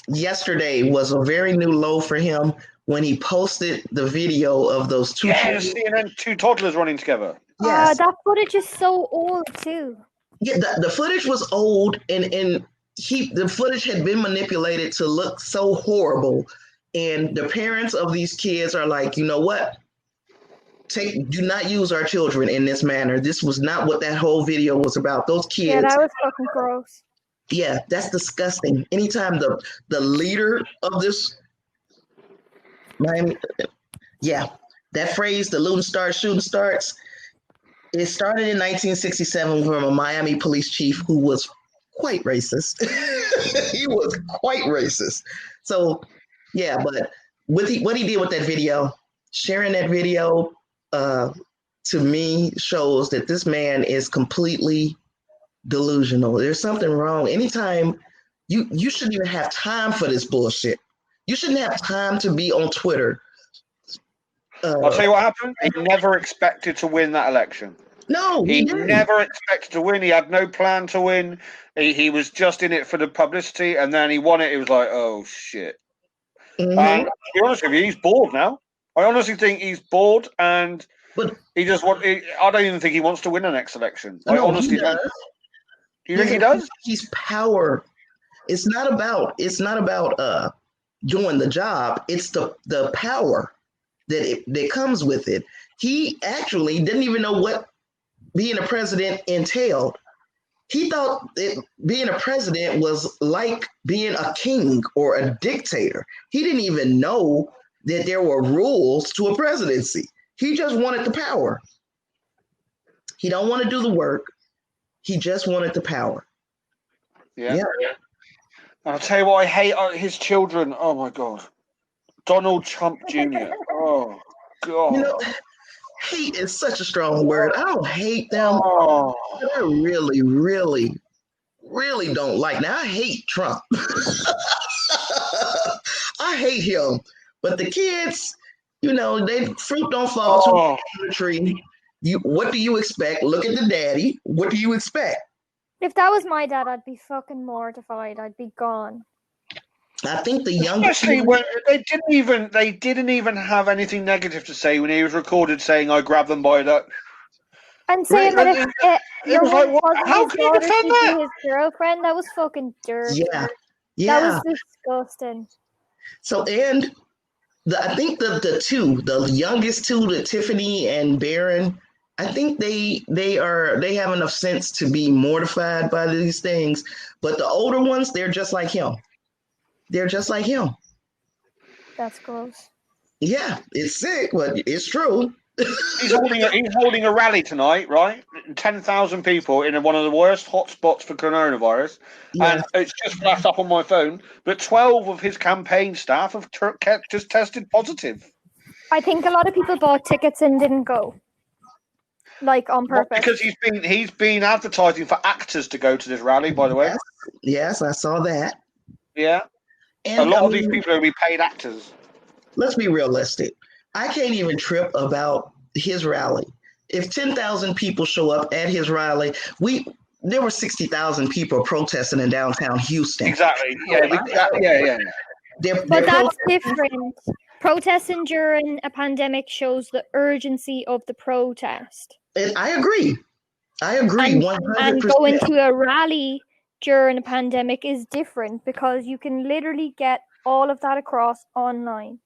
yesterday was a very new low for him when he posted the video of those two. Yeah, CNN, two toddlers running together. Yes. That footage is so old too. Yeah, the footage was old, and the footage had been manipulated to look so horrible. And the parents of these kids are like, you know what? Do not use our children in this manner. This was not what that whole video was about. Those kids. Yeah, that was fucking gross. Yeah, that's disgusting. Anytime the leader of this Miami, that phrase, the looting starts, shooting starts, it started in 1967 from a Miami police chief who was quite racist. He was quite racist. So, yeah, but what he did with that video, sharing that video, to me shows that this man is completely delusional. There's something wrong. Anytime you shouldn't even have time for this bullshit. You shouldn't have time to be on Twitter. I'll tell you what happened. He never expected to win that election. No, He didn't. never expected to win. He had no plan to win. He was just in it for the publicity, and then he won it. It was like, oh shit. Mhm. And to be honest with you, he's bored now. I honestly think he's bored, and But he just want. I don't even think he wants to win the next election. I no, honestly he does. don't. Do you think he does? He's power. It's not about doing the job. It's the power that comes with it. He actually didn't even know what being a president entailed. He thought being a president was like being a king or a dictator. He didn't even know that there were rules to a presidency. He just wanted the power. He don't want to do the work. He just wanted the power. Yeah. And I'll tell you what, I hate his children. Oh my god, Donald Trump Jr. Oh god. You know, hate is such a strong word. I don't hate them. Oh. But I really, really, really don't like. Now I hate Trump. I hate him. But the kids, they fruit don't fall to the tree. What do you expect? Look at the daddy. What do you expect? If that was my dad, I'd be fucking mortified. I'd be gone. I think the youngest, especially when they didn't even have anything negative to say when he was recorded saying I grabbed them by the. And saying that it was like, how can you defend that? His girlfriend, that was fucking dirt. Yeah. That was disgusting. So, and I think the youngest two, the Tiffany and Barron, I think they have enough sense to be mortified by these things. But the older ones, they're just like him. They're just like him. That's gross. Yeah, it's sick, but it's true. He's holding a rally tonight, right? 10,000 people in one of the worst hotspots for coronavirus, and it's just flashed up on my phone. But 12 of his campaign staff have just tested positive. I think a lot of people bought tickets and didn't go, like on purpose. Because he's been advertising for actors to go to this rally. By the way, yes, I saw that. Yeah, and a lot of these people are going to be paid actors. Let's be realistic. I can't even trip about his rally. If 10,000 people show up at his rally, there were 60,000 people protesting in downtown Houston. Exactly. Yeah. But that's different. Protesting during a pandemic shows the urgency of the protest. And I agree. 100%. And going to a rally during a pandemic is different because you can literally get all of that across online.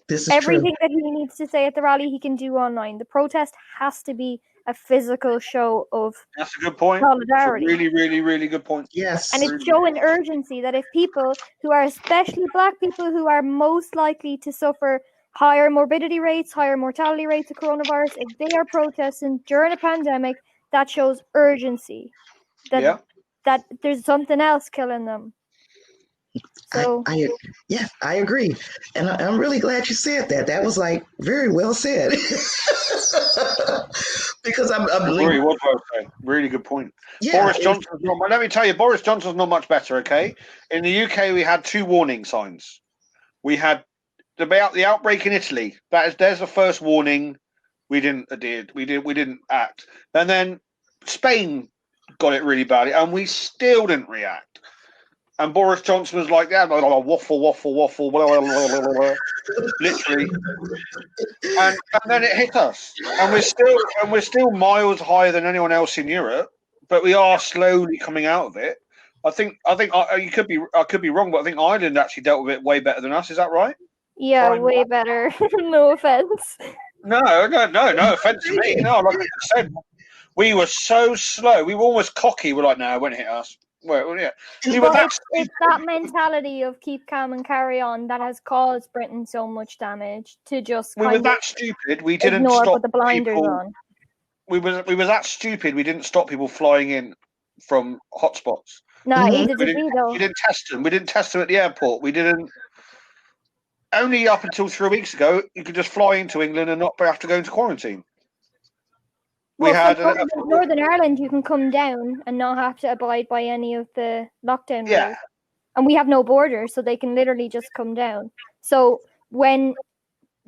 This is everything true. that he needs to say at the rally he can do online. The protest has to be a physical show of That's a good point. solidarity. That's a really, really, really good point. Yes. And it's showing urgency that if people who are, especially Black people who are most likely to suffer higher morbidity rates, higher mortality rates of coronavirus, if they are protesting during a pandemic, that shows urgency. That there's something else killing them. So I agree. And I'm really glad you said that. That was like very well said. Because I'm really, what was I saying? Really good point. Yeah, Boris Johnson's not, let me tell you, Boris Johnson's not much better, okay? In the UK, we had 2 warning signs. We had the outbreak in Italy. There's the first warning. We didn't act. And then Spain got it really badly, and we still didn't react. And Boris Johnson was like, waffle, blah, blah, blah, blah, literally. And then it hit us. And we're still miles higher than anyone else in Europe, but we are slowly coming out of it. I think I could be wrong, but I think Ireland actually dealt with it way better than us. Is that right? Yeah, way better. No offense. No offense to me. No, like I said, we were so slow. We were almost cocky. We're like, no, it won't hit us. Well, yeah. It's that mentality of keep calm and carry on that has caused Britain so much damage. To just we were that stupid. We didn't ignore, stop put the blinders people. On. We were that stupid. We didn't stop people flying in from hotspots. No, either did we though. We didn't test them. We didn't test them at the airport. We didn't. Only up until 3 weeks ago, you could just fly into England and not have to go into quarantine. Well, from Northern Ireland, you can come down and not have to abide by any of the lockdown rules. And we have no borders, so they can literally just come down. So when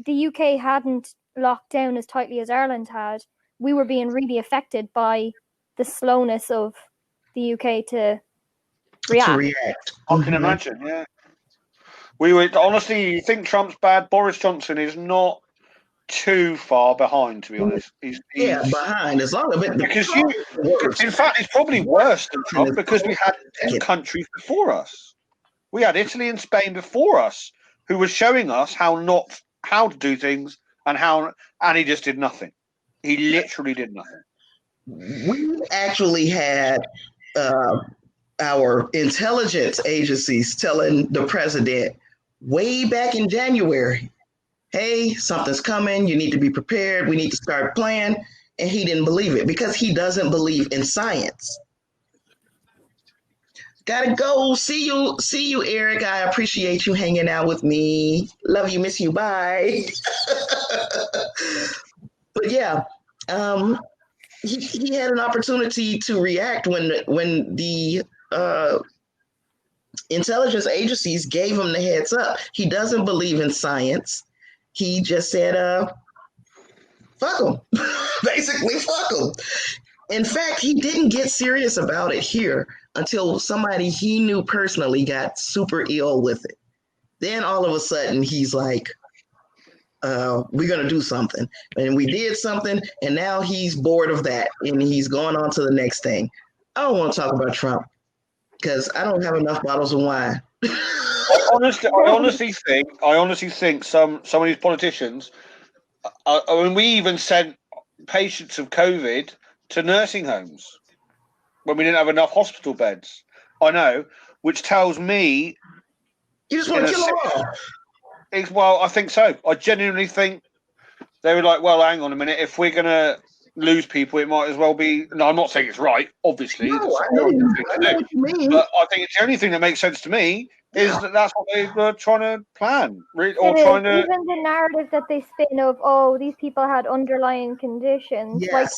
the UK hadn't locked down as tightly as Ireland had, we were being really affected by the slowness of the UK to react. I can imagine, yeah. We would honestly, you think Trump's bad? Boris Johnson is not too far behind, to be honest. He's behind. As long as it because in fact, it's probably worse than Trump because we had 10 countries before us. We had Italy and Spain before us, who were showing us how to do things and he just did nothing. He literally did nothing. We actually had our intelligence agencies telling the president way back in January, hey, something's coming. You need to be prepared. We need to start planning. And he didn't believe it because he doesn't believe in science. Gotta go. See you, Eric. I appreciate you hanging out with me. Love you, miss you. Bye. But yeah, he had an opportunity to react when the intelligence agencies gave him the heads up. He doesn't believe in science. He just said, fuck him. Basically, fuck him. In fact, he didn't get serious about it here until somebody he knew personally got super ill with it. Then all of a sudden, he's like, we're going to do something. And we did something, and now he's bored of that, and he's going on to the next thing. I don't want to talk about Trump because I don't have enough bottles of wine. I honestly think some of these politicians, we even sent patients of COVID to nursing homes when we didn't have enough hospital beds. I know, which tells me you just want to kill them all. Well, I think so. I genuinely think they were like, well, hang on a minute. If we're going to lose people, it might as well be... No, I'm not saying it's right, obviously. No, I know what you mean. But I think it's the only thing that makes sense to me is that's what they were trying to plan. Even the narrative that they spin of, these people had underlying conditions. Yes. Like,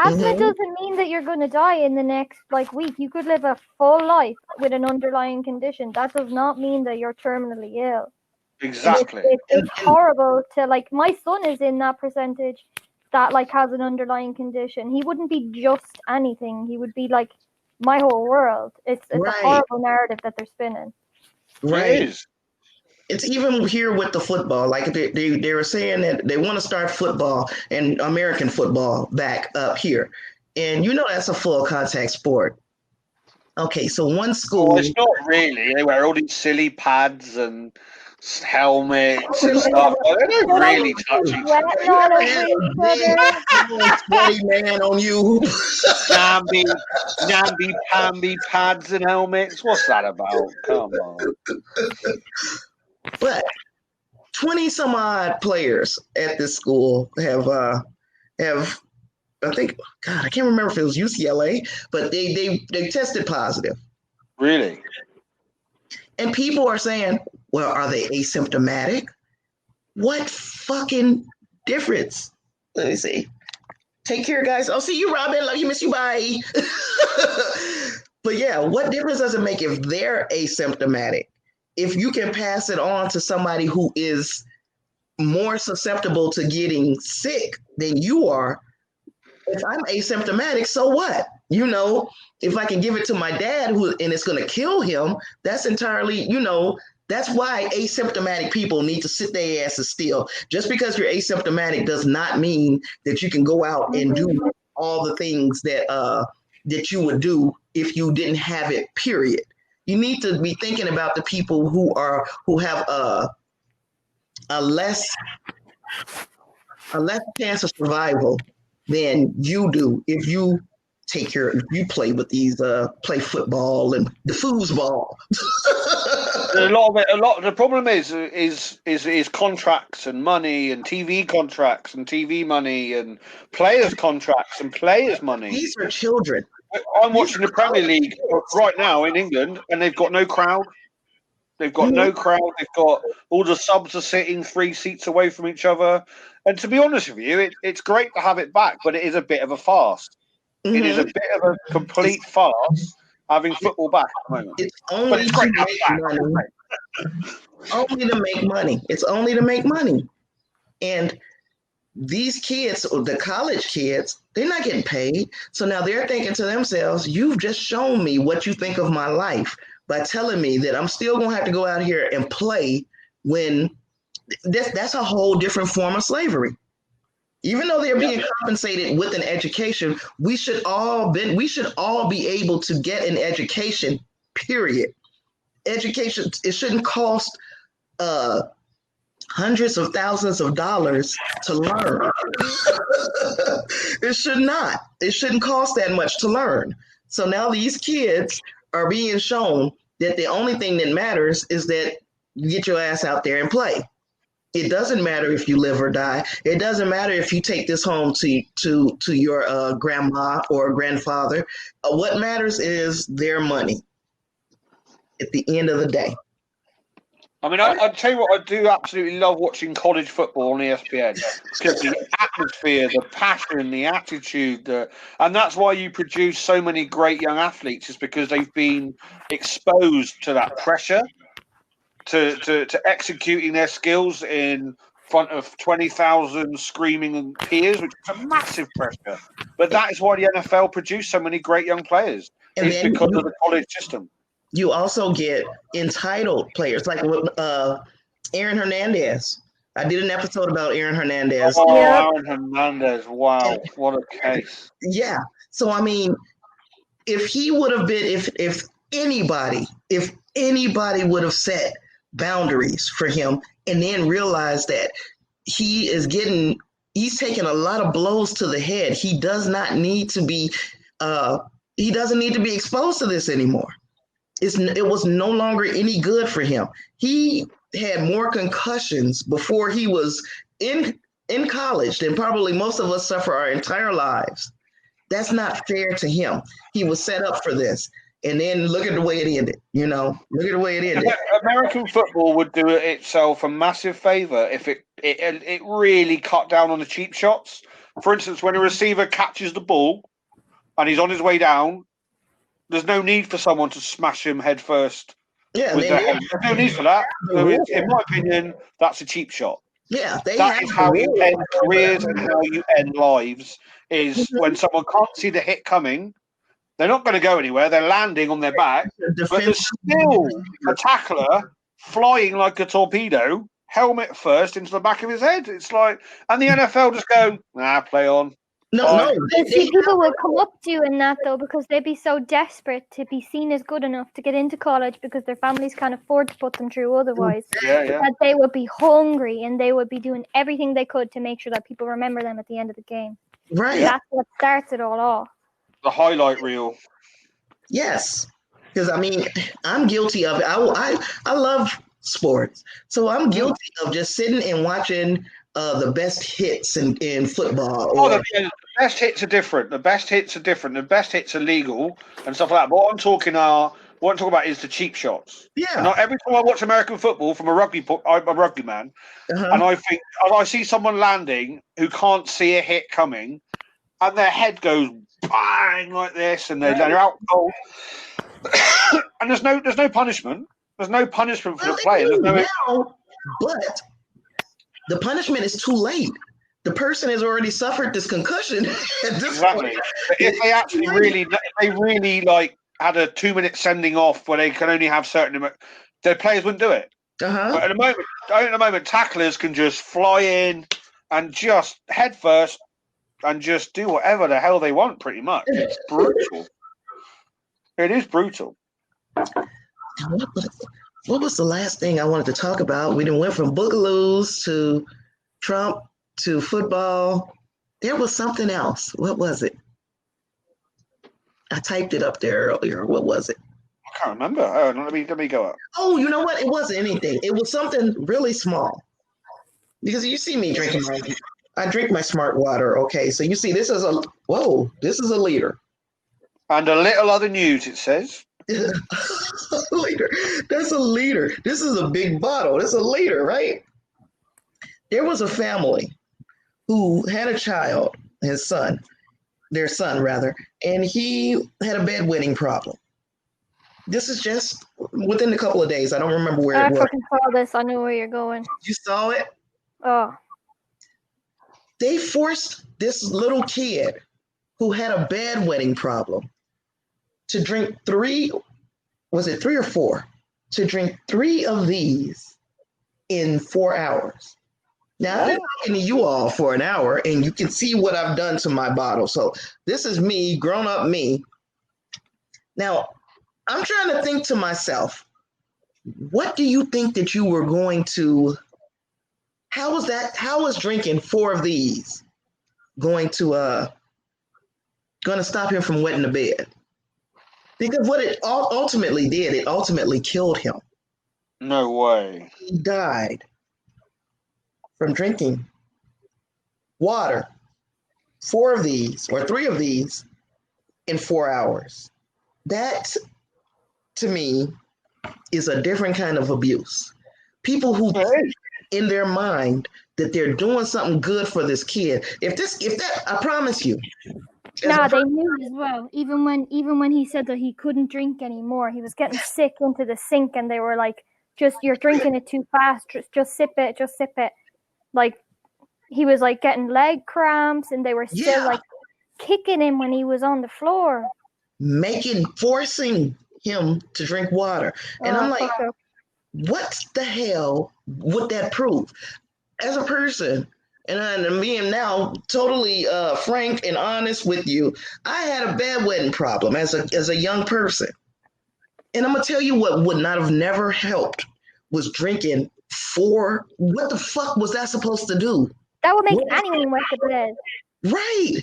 asthma doesn't mean that you're going to die in the next week. You could live a full life with an underlying condition. That does not mean that you're terminally ill. Exactly. It's horrible to, my son is in that percentage that, has an underlying condition. He wouldn't be just anything. He would be, my whole world. It's a horrible narrative that they're spinning. Right. It is. It's even here with the football. They were saying that they want to start football and American football back up here. And that's a full contact sport. Okay, so one school... Well, it's not really. They wear all these silly pads and helmets and stuff. They don't really touch each other. Sweaty man on you. Namby, pads and helmets. What's that about? Come on. But 20 some odd players at this school have I think, God, I can't remember if it was UCLA, but they tested positive. Really? And people are saying, well, are they asymptomatic? What fucking difference? Let me see. Take care, guys. I'll see you, Robin. Love you, miss you. Bye. But yeah, what difference does it make if they're asymptomatic? If you can pass it on to somebody who is more susceptible to getting sick than you are, if I'm asymptomatic, so what? If I can give it to my dad and it's going to kill him, that's entirely, that's why asymptomatic people need to sit their asses still. Just because you're asymptomatic does not mean that you can go out and do all the things that you would do if you didn't have it, period. You need to be thinking about the people who have a less chance of survival than you do if you you play with these play football and the foosball. The problem is contracts and money and TV contracts and TV money and players contracts and players money. These are children. I'm watching the Premier League right now in England, and they've got no crowd. They've got no crowd. They've got all the subs are sitting 3 seats away from each other. And to be honest with you, it's great to have it back, but it is a bit of a farce. It is a bit of a complete farce having football back at the moment. It's only to make money. Only to make money. It's only to make money. And these kids, the college kids, they're not getting paid. So now they're thinking to themselves, you've just shown me what you think of my life by telling me that I'm still going to have to go out here and play when that's a whole different form of slavery. Even though they're being compensated with an education, we should all be able to get an education, period. Education, it shouldn't cost hundreds of thousands of dollars to learn. It should not. It shouldn't cost that much to learn. So now these kids are being shown that the only thing that matters is that you get your ass out there and play. It doesn't matter if you live or die. It doesn't matter if you take this home to your grandma or grandfather. What matters is their money at the end of the day. I mean, I'll tell you what, I do absolutely love watching college football on ESPN because the atmosphere, the passion, the attitude, and that's why you produce so many great young athletes, is because they've been exposed to that pressure, to executing their skills in front of 20,000 screaming peers, which is a massive pressure. But that is why the NFL produced so many great young players. It's because of the college system. You also get entitled players like Aaron Hernandez. I did an episode about Aaron Hernandez. Oh, yeah. Aaron Hernandez. Wow. What a case. Yeah. So, I mean, if he would have been, if anybody would have set boundaries for him and then realized that he's taking a lot of blows to the head. He doesn't need to be exposed to this anymore. It was no longer any good for him. He had more concussions before he was in college than probably most of us suffer our entire lives. That's not fair to him. He was set up for this. And then look at the way it ended, Look at the way it ended. American football would do itself a massive favor if it really cut down on the cheap shots. For instance, when a receiver catches the ball and he's on his way down, there's no need for someone to smash him head first. Yeah, there's no need for that. So in my opinion, that's a cheap shot. Yeah, that is how you end careers and how you end lives. Is when someone can't see the hit coming, they're not going to go anywhere. They're landing on their back, but there's still a tackler flying like a torpedo, helmet first into the back of his head. It's like, and the NFL just go, play on. No. People will come up to you in that though, because they'd be so desperate to be seen as good enough to get into college because their families can't afford to put them through otherwise. That they would be hungry and they would be doing everything they could to make sure that people remember them at the end of the game. Right. That's what starts it all off. The highlight reel. Yes, because I mean, I'm guilty of it. I love sports, so I'm guilty of just sitting and watching the best hits in football. The best hits are different. The best hits are legal and stuff like that. But what I'm talking about is the cheap shots. Yeah. Not every time I watch American football from I'm a rugby man, and I think I see someone landing who can't see a hit coming, and their head goes bang like this, and they're out cold. And there's no punishment. There's no punishment for the player. But the punishment is too late. The person has already suffered this concussion at this point. If they actually really like had a 2-minute sending off where they can only have certain, their players wouldn't do it. But at the moment, tacklers can just fly in and just head first and just do whatever the hell they want. Pretty much, it's brutal. It is brutal. What was the last thing I wanted to talk about? We went from boogaloos to Trump to football. There was something else. What was it? I typed it up there earlier. What was it? I can't remember. Oh, let me go up. Oh, you know what? It wasn't anything. It was something really small. Because you see me drinking I drink my smart water. Okay, so you see this is a liter. And a little other news, it says. Liter. That's a liter. This is a big bottle. That's a liter, right? There was a family who had a child, their son rather, and he had a bedwetting problem. This is just within a couple of days. I don't remember where it was. I fucking saw this. I know where you're going. You saw it? Oh. They forced this little kid who had a bedwetting problem to drink three or four? To drink 3 of these in 4 hours. Now, I've been talking to you all for an hour, and you can see what I've done to my bottle. So this is me, grown up me. Now, I'm trying to think to myself, what do you think that you were going to, how was drinking 4 of these going to stop him from wetting the bed? Because what it ultimately did, it ultimately killed him. No way. He died from drinking water, 4 of these or 3 of these in 4 hours. That, to me, is a different kind of abuse. People who think in their mind that they're doing something good for this kid. If that, I promise you. Nah, they knew as well. Even when he said that he couldn't drink anymore, he was getting sick into the sink, and they were like, "Just you're drinking it too fast. Just sip it. Just sip it." Like he was like getting leg cramps, and they were still like kicking him when he was on the floor, forcing him to drink water. And I'm like, what the hell would that prove? As a person. And I'm being now totally frank and honest with you. I had a bedwetting problem as a young person. And I'm going to tell you what would not have never helped was drinking 4. What the fuck was that supposed to do? That would make anyone wet the bed. Right.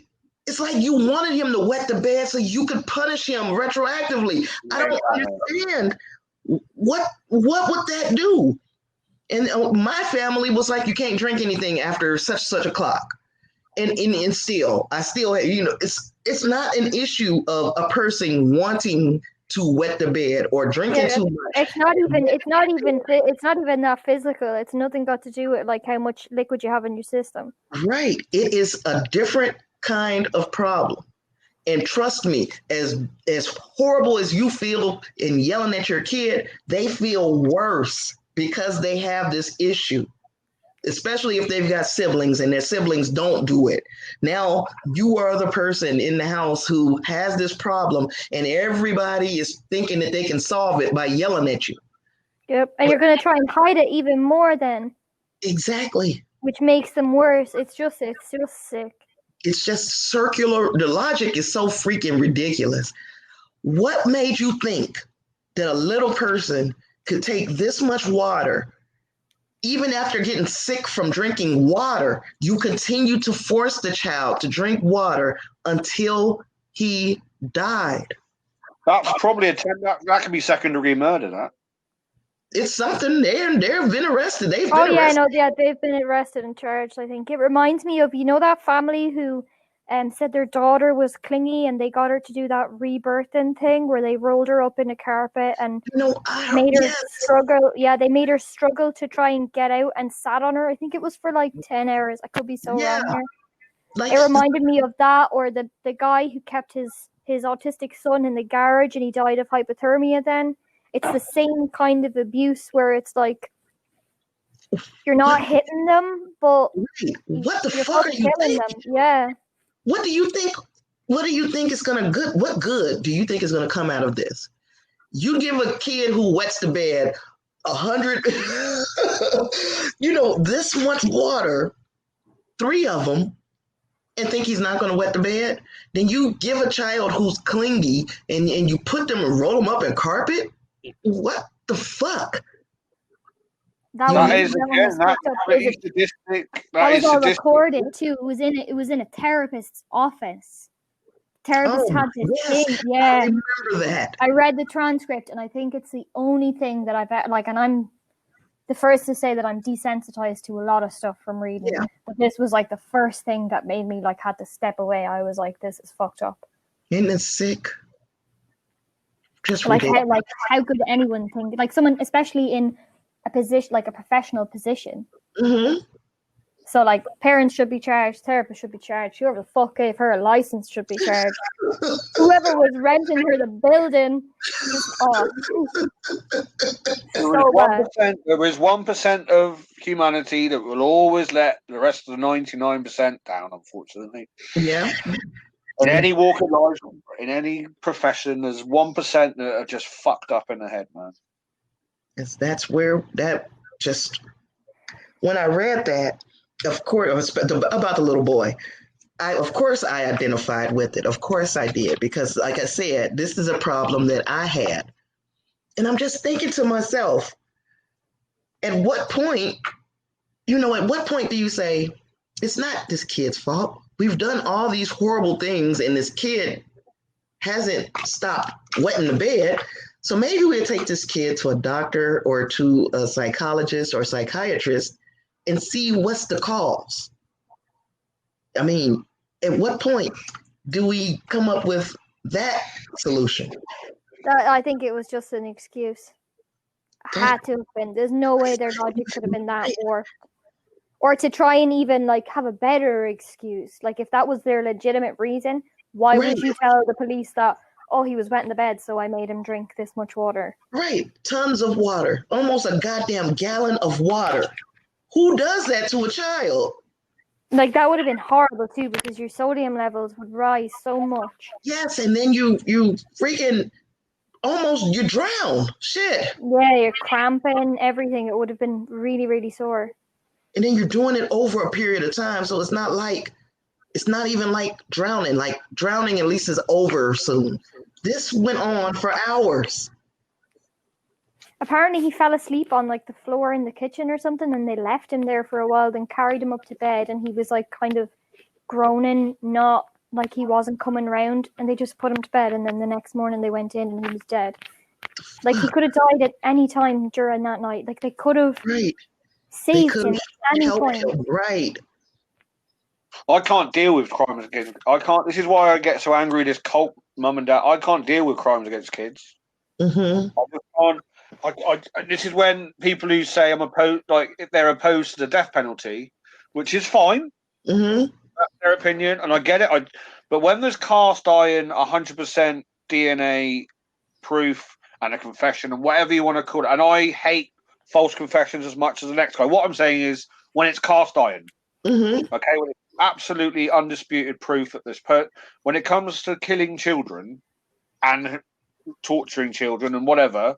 It's like you wanted him to wet the bed so you could punish him retroactively. I don't understand. What would that do? And my family was like, you can't drink anything after such a clock. And still, I still, it's not an issue of a person wanting to wet the bed or drinking too much. It's not even that physical. It's nothing got to do with like how much liquid you have in your system. Right. It is a different kind of problem. And trust me, as horrible as you feel in yelling at your kid, they feel worse because they have this issue, especially if they've got siblings and their siblings don't do it. Now you are the person in the house who has this problem, and everybody is thinking that they can solve it by yelling at you. Yep, and you're going to try and hide it even more then. Exactly. Which makes them worse. It's just sick. It's just circular. The logic is so freaking ridiculous. What made you think that a little person could take this much water, even after getting sick from drinking water, you continue to force the child to drink water until he died? That's probably that could be second-degree murder, that. It's something. They've been arrested. They've been arrested and charged, I think. It reminds me of, that family who said their daughter was clingy and they got her to do that rebirthing thing where they rolled her up in a carpet and made her struggle. Yeah, they made her struggle to try and get out and sat on her. I think it was for like 10 hours. I could be so wrong here. It reminded me of that, or the guy who kept his autistic son in the garage and he died of hypothermia then. It's the same kind of abuse where it's like you're not hitting them, but what the fuck are you thinking? Them. Yeah. What do you think? What do you think is gonna good? What good do you think is gonna come out of this? You give a kid who wets the bed 100, this much water, 3 of them, and think he's not gonna wet the bed. Then you give a child who's clingy and you put them and roll them up in carpet. What the fuck? That was all recorded too. It was in a therapist's office. Therapist had this thing. Yeah, I remember that. I read the transcript, and I think it's the only thing that I've and I'm the first to say that I'm desensitized to a lot of stuff from reading. Yeah. But this was like the first thing that made me had to step away. I was like, this is fucked up. Isn't it sick? Just like ridiculous. how could anyone think, like someone, especially in a position like a professional position. Mm-hmm. So like parents should be charged, therapists should be charged, whoever the fuck gave her a license should be charged. Whoever was renting her the building, just so bad. There is 1% of humanity that will always let the rest of the 99% down, unfortunately. Yeah. In any walk of life, in any profession, there's 1% that are just fucked up in the head, man. That's where that just, when I read that, of course, about the little boy, of course I identified with it. Of course I did, because like I said, this is a problem that I had. And I'm just thinking to myself, at what point, at what point do you say, it's not this kid's fault? We've done all these horrible things and this kid hasn't stopped wetting the bed. So maybe we'll take this kid to a doctor or to a psychologist or psychiatrist and see what's the cause. I mean, at what point do we come up with that solution? I think it was just an excuse. Had to have been. There's no way their logic could have been that warped. Or to try and even like have a better excuse. Like if that was their legitimate reason, why would you tell the police that, oh, he was wet in the bed, so I made him drink this much water? Right. Tons of water. Almost a goddamn gallon of water. Who does that to a child? Like that would have been horrible too, because your sodium levels would rise so much. Yes, and then you freaking you drown. Shit. Yeah, you're cramping, everything. It would have been really, really sore. And then you're doing it over a period of time, so it's not even like drowning. Like drowning at least is over soon. This went on for hours. Apparently he fell asleep on like the floor in the kitchen or something, and they left him there for a while, then carried him up to bed, and he was like kind of groaning, not like he wasn't coming round, and they just put him to bed, and then the next morning they went in and he was dead. Like he could have died at any time during that night. Like they could have saved him at any point. Right. I can't deal with crimes against. I can't. This is why I get so angry. This cult mum and dad. I can't deal with crimes against kids. Mm-hmm. I just can't. This is when people who say I'm opposed, like if they're opposed to the death penalty, which is fine. Mm-hmm. That's their opinion, and I get it. But when there's cast iron, 100% DNA proof, and a confession, and whatever you want to call it, and I hate false confessions as much as the next guy. What I'm saying is, when it's cast iron, Mm-hmm. okay, when it's absolutely undisputed proof that this when it comes to killing children and torturing children and whatever,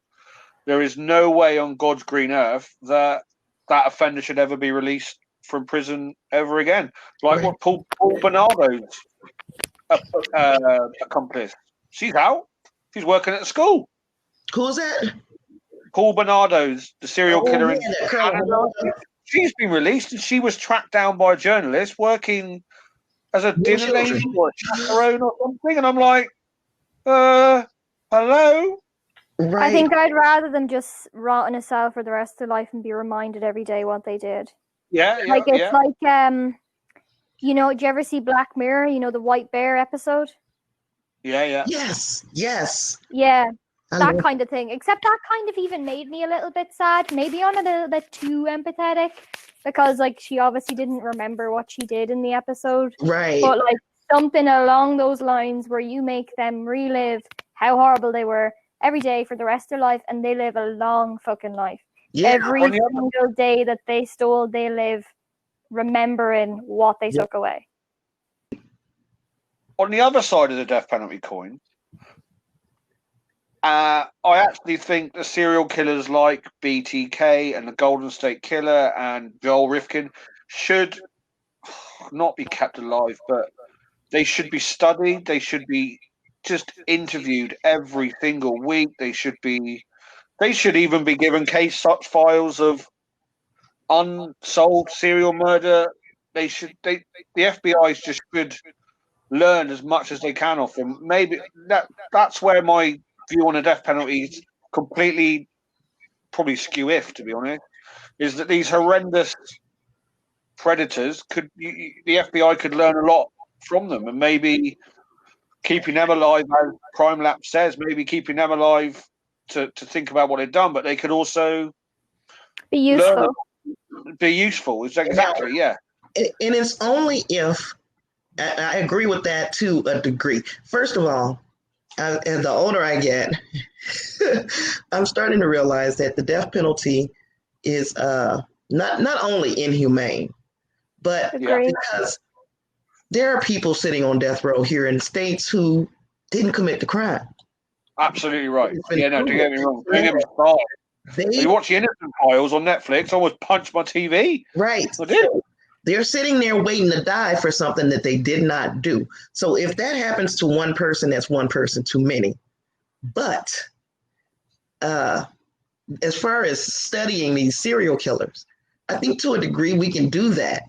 there is no way on God's green earth that offender should ever be released from prison ever again. Like what Paul Bernardo's accomplice. She's out. She's working at the school. Who's that? Paul Bernardo's, the serial killer in Canada. She's been released, and she was tracked down by a journalist working as a dinner lady or a chaperone or something. And I'm like, hello? Right. I think I'd rather them just rot in a cell for the rest of their life and be reminded every day what they did. Yeah, like it's like did you ever see Black Mirror? The White Bear episode? Yeah. Yes. Yeah, that kind of thing. Except that kind of even made me a little bit sad. Maybe I'm a little bit too empathetic because, like, she obviously didn't remember what she did in the episode. Right. But like something along those lines where you make them relive how horrible they were every day for the rest of their life, and they live a long fucking life. Yeah. Every single day that they stole, they live remembering what they took away. On the other side of the death penalty coin, I actually think the serial killers like BTK and the Golden State Killer and Joel Rifkin should not be kept alive, but they should be studied. They should be just interviewed every single week. They should even be given case files of unsolved serial murder. The FBI just should learn as much as they can off them. Maybe that's where my view on the death penalty is completely probably skew-if, to be honest, is that these horrendous predators the FBI could learn a lot from them, and maybe keeping them alive, as Crime Lab says, maybe keeping them alive to think about what they've done, but they could also Be useful. Be useful. Exactly, yeah. And it's only if, I agree with that to a degree. First of all, and the older I get, I'm starting to realize that the death penalty is not only inhumane, but because there are people sitting on death row here in the States who didn't commit the crime. Absolutely right. Yeah, no, don't get me wrong. Don't get me started. You watch the Innocent Files on Netflix, I almost punched my TV. Right. I did. They're sitting there waiting to die for something that they did not do. So if that happens to one person, that's one person too many. But as far as studying these serial killers, I think to a degree we can do that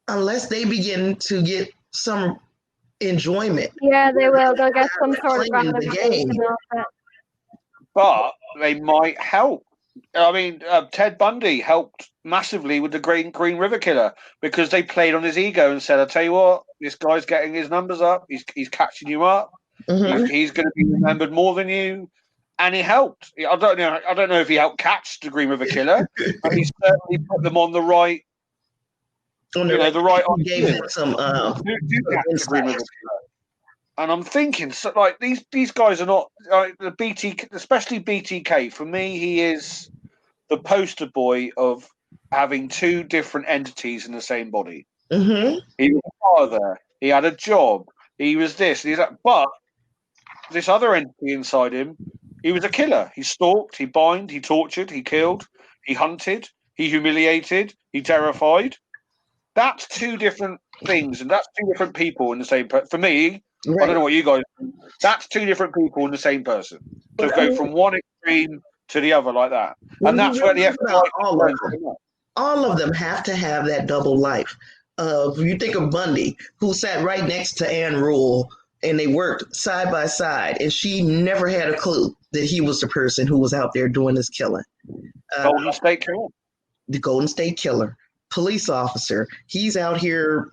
unless they begin to get some enjoyment. Yeah, they will. They'll get some sort of playing the game. But they might help. I mean, Ted Bundy helped massively with the Green River Killer because they played on his ego and said, "I'll tell you what, this guy's getting his numbers up. He's catching you up. Mm-hmm. He's going to be remembered more than you." And he helped. I don't know if he helped catch the Green River Killer, but he certainly put them on the right. The right. Gave him some insight. And I'm thinking, so like these guys are not the BTK, especially BTK. For me, he is the poster boy of having two different entities in the same body. Mm-hmm. He was a father. He had a job. He was this. He's that. But this other entity inside him, he was a killer. He stalked. He bound. He tortured. He killed. He hunted. He humiliated. He terrified. That's two different things, and that's two different people in the same person. For me, right. I don't know what you guys think. That's two different people in the same person. To go from one extreme to the other like that. And that's where the FBI... All of them have to have that double life. You think of Bundy, who sat right next to Anne Rule, and they worked side by side, and she never had a clue that he was the person who was out there doing this killing. Golden State Killer. The Golden State Killer. Police officer. He's out here.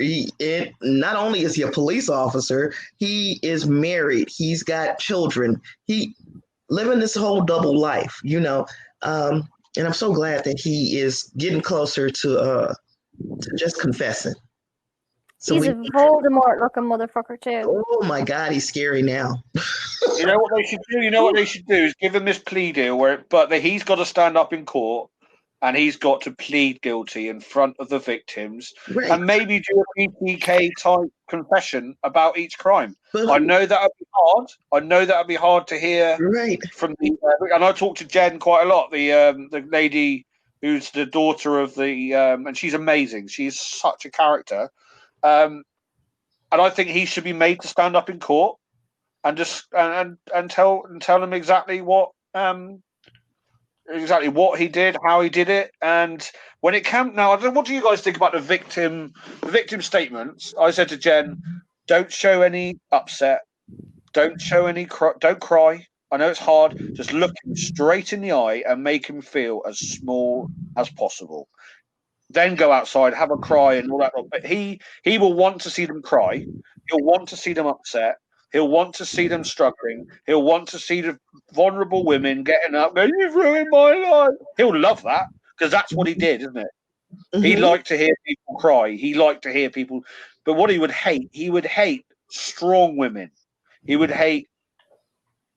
Not only is he a police officer, he is married. He's got children. He living this whole double life, and I'm so glad that he is getting closer to just confessing. So he's a Voldemort-looking motherfucker too. Oh my God, he's scary now. You know what they should do? You know what they should do is give him this plea deal he's got to stand up in court. And he's got to plead guilty in front of the victims and maybe do a BTK type confession about each crime. I know that would be hard. I know that would be hard to hear from the. And I talked to Jen quite a lot, the lady who's the daughter of the, and she's amazing. She's such a character, and I think he should be made to stand up in court and just and tell them exactly what. Exactly what he did, how he did it, and when it came. Now, I don't know. What do you guys think about the victim statements? I said to Jen, "Don't show any upset. Don't show any. Don't cry. I know it's hard. Just look him straight in the eye and make him feel as small as possible. Then go outside, have a cry, and all that. But he will want to see them cry. He'll want to see them upset. He'll want to see them struggling. He'll want to see the vulnerable women getting up, going, "You've ruined my life." He'll love that because that's what he did, isn't it? Mm-hmm. He liked to hear people cry. He liked to hear people. But what he would hate strong women. He would hate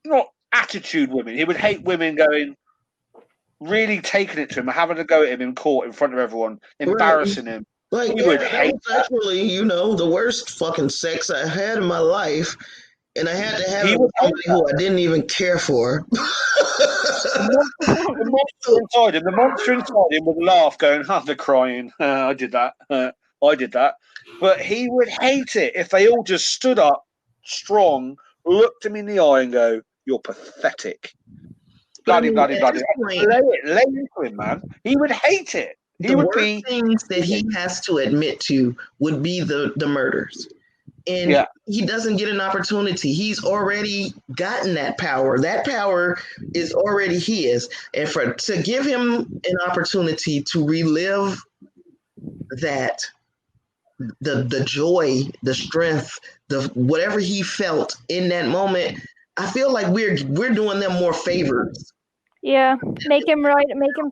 not attitude women. He would hate women going, really taking it to him, having to go at him in court in front of everyone, embarrassing him. Like, he would hate that. Actually, the worst fucking sex I had in my life. And I had to have it with somebody who I didn't even care for. The monster inside him would laugh, going, they're crying. I did that. I did that. But he would hate it if they all just stood up, strong, looked him in the eye and go, "You're pathetic." Bloody. Lay into him, man. He would hate it. The worst things that he has to admit to would be the murders. And he doesn't get an opportunity. He's already gotten that power. That power is already his. And to give him an opportunity to relive that the joy, the strength, the whatever he felt in that moment. I feel like we're doing them more favors. Yeah, make him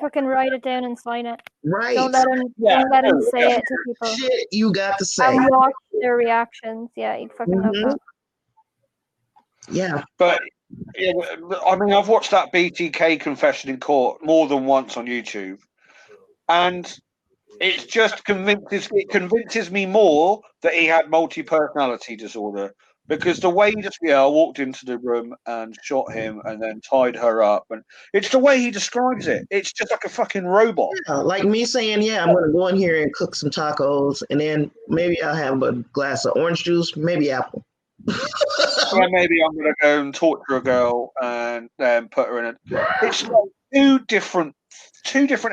fucking write it down and sign it. Right. Don't let him say it to people. Shit, you got to say. And watch their reactions. Yeah, he'd fucking love that. Yeah. But yeah, I mean, I've watched that BTK confession in court more than once on YouTube, and it just convinces me more that he had multi-personality disorder, because the way this girl walked into the room and shot him and then tied her up, and it's the way he describes it. It's just like a fucking robot. Yeah, like me saying, yeah, I'm gonna go in here and cook some tacos, and then maybe I'll have a glass of orange juice, maybe apple. Yeah, maybe I'm gonna go and torture a girl and then put her in a. It's like two different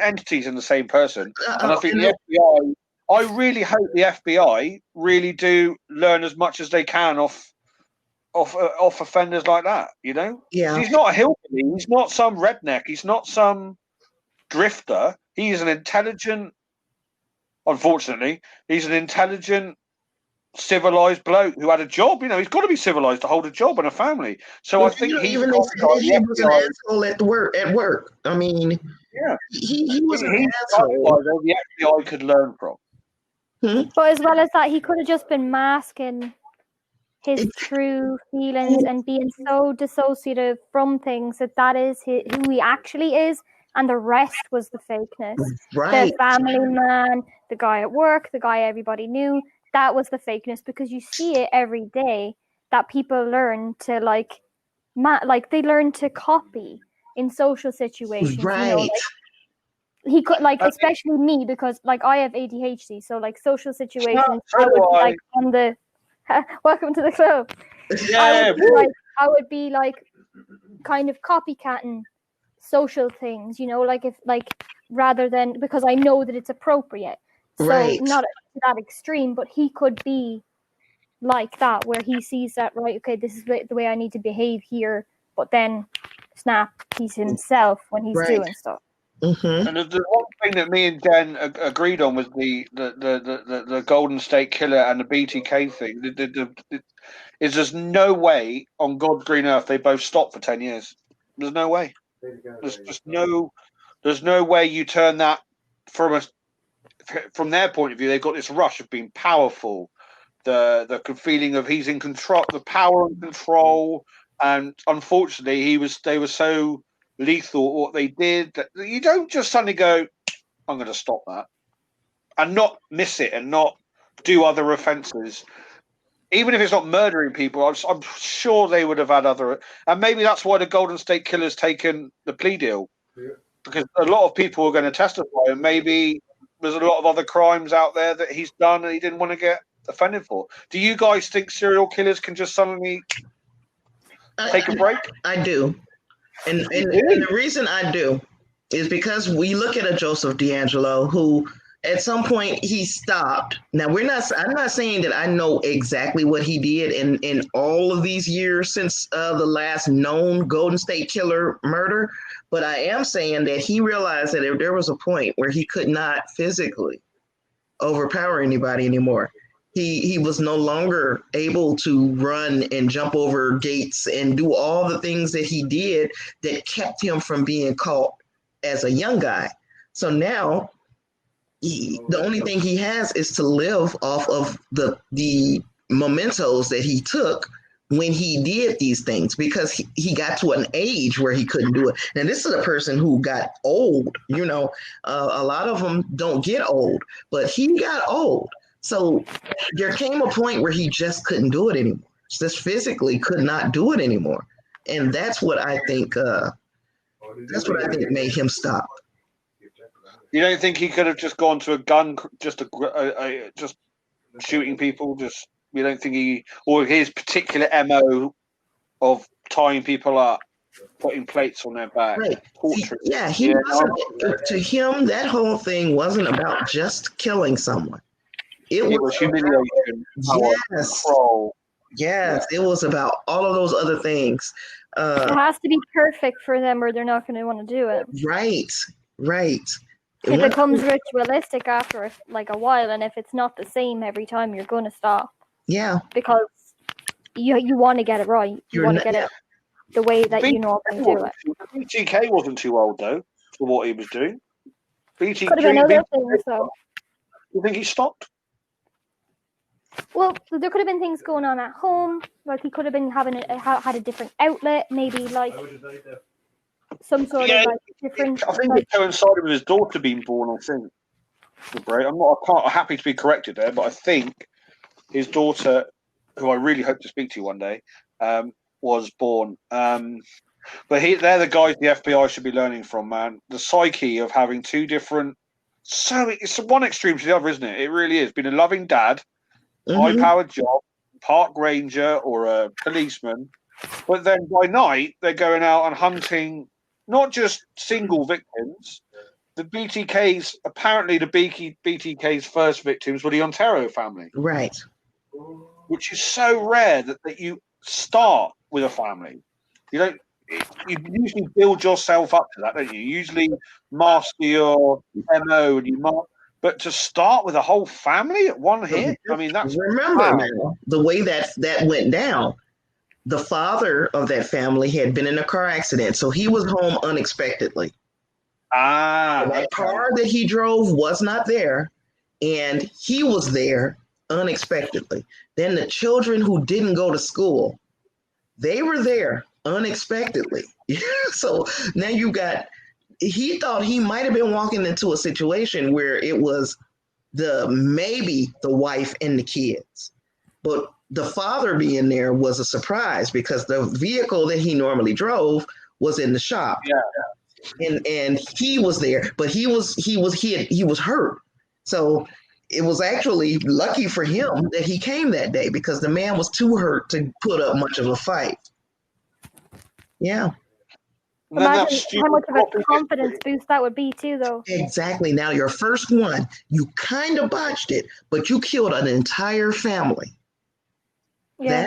entities in the same person, and I think the FBI. I really hope the FBI really do learn as much as they can off offenders like that. You know, Yeah, he's not a hillbilly. He's not some redneck. He's not some drifter. He's an intelligent. Unfortunately, he's an intelligent, civilized bloke who had a job. You know, he's got to be civilized to hold a job and a family. So I think he's even they said he was an asshole at work. I mean, yeah, he was an asshole. The FBI could learn from. But as well as that, he could have just been masking his true feelings and being so dissociative from things that is who he actually is, and the rest was the fakeness. Right. The family man, the guy at work, the guy everybody knew, that was the fakeness, because you see it every day that people learn to they learn to copy in social situations. Right. You know, he could especially me, because I have ADHD, so social situations I would be on the welcome to the club. Yeah, I would be kind of copycatting social things, you know, if rather than, because I know that it's appropriate. So not to that extreme, but he could be like that, where he sees that, right, okay, this is the way I need to behave here, but then snap, he's himself when he's doing stuff. Mm-hmm. And the one thing that me and Dan agreed on was the Golden State Killer and the BTK thing. Is there's no way on God's green earth they both stopped for 10 years. There's no way. There's just there's no way you turn that from their point of view. They've got this rush of being powerful, the feeling of he's in control, the power and control, and unfortunately they were so lethal at what they did that you don't just suddenly go, I'm going to stop that, and not miss it and not do other offences. Even if it's not murdering people, I'm sure they would have had other, and maybe that's why the Golden State Killer's taken the plea deal, because a lot of people are going to testify, and maybe there's a lot of other crimes out there that he's done and he didn't want to get offended for. Do you guys think serial killers can just suddenly take a break? I do. And the reason I do is because we look at a Joseph D'Angelo who at some point he stopped. Now I'm not saying that I know exactly what he did in all of these years since the last known Golden State Killer murder, but I am saying that he realized that there was a point where he could not physically overpower anybody anymore. He was no longer able to run and jump over gates and do all the things that he did that kept him from being caught as a young guy. So now the only thing he has is to live off of the mementos that he took when he did these things, because he got to an age where he couldn't do it. And this is a person who got old, you know, a lot of them don't get old, but he got old. So there came a point where he just couldn't do it anymore. Just physically could not do it anymore. And that's what I think made him stop. You don't think he could have just gone to a gun, just shooting people? You don't think or his particular MO of tying people up, putting plates on their back, right? torture? To him, that whole thing wasn't about just killing someone. It was humiliation. Control. Yes, it was about all of those other things. It has to be perfect for them, or they're not going to want to do it. Right. It becomes ritualistic after like a while, and if it's not the same every time, you're going to stop. Yeah. Because you want to get it right. You want to get it the way that you normally do it. BTK wasn't too old, though, for what he was doing. Could have been other things, though. You think he stopped? Well, there could have been things going on at home. Like he could have been had a different outlet, maybe like some sort of like different. I think it coincided with his daughter being born. I think. I'm happy to be corrected there, but I think his daughter, who I really hope to speak to one day, was born. But they're the guys the FBI should be learning from, man. The psyche of having two different. So it's one extreme to the other, isn't it? It really is. Being a loving dad, high-powered job, park ranger or a policeman, but then by night they're going out and hunting not just single victims. The BTK's apparently the BTK's first victims were the Ontario family, right? Which is so rare that you start with a family. You don't. You usually build yourself up to that, don't you? You usually master your MO and but to start with a whole family at one hit, I mean, that's now, the way that went down. The father of that family had been in a car accident, so he was home unexpectedly. That car that he drove was not there, and he was there unexpectedly. Then the children who didn't go to school, they were there unexpectedly. So now he thought he might have been walking into a situation where it was maybe the wife and the kids, but the father being there was a surprise because the vehicle that he normally drove was in the shop. Yeah. And he was there, but he was hurt. So it was actually lucky for him that he came that day because the man was too hurt to put up much of a fight. Yeah. Imagine how much of a confidence boost that would be too, though. Exactly. Now your first one, you kind of botched it, but you killed an entire family. Yeah.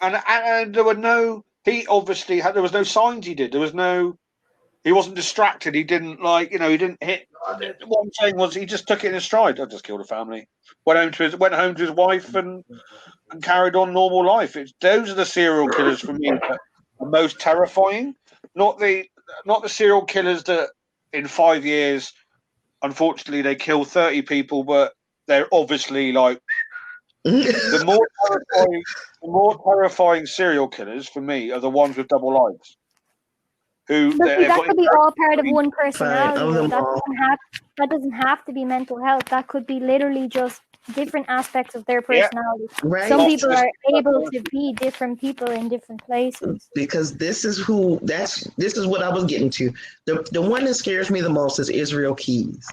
And there were there was no signs he did. He wasn't distracted. He didn't he didn't hit. What I'm saying was he just took it in his stride. I just killed a family. Went home to his wife and carried on normal life. Those are the serial killers for me that are most terrifying. Not the serial killers that in 5 years, unfortunately, they kill 30 people, but they're obviously like the more terrifying serial killers for me are the ones with double lives. That could be all part of one personality. That doesn't have to be mental health. That could be literally just different aspects of their personality. Yeah, right. Some people are able to be different people in different places. Because this is what I was getting to. The one that scares me the most is Israel Keys.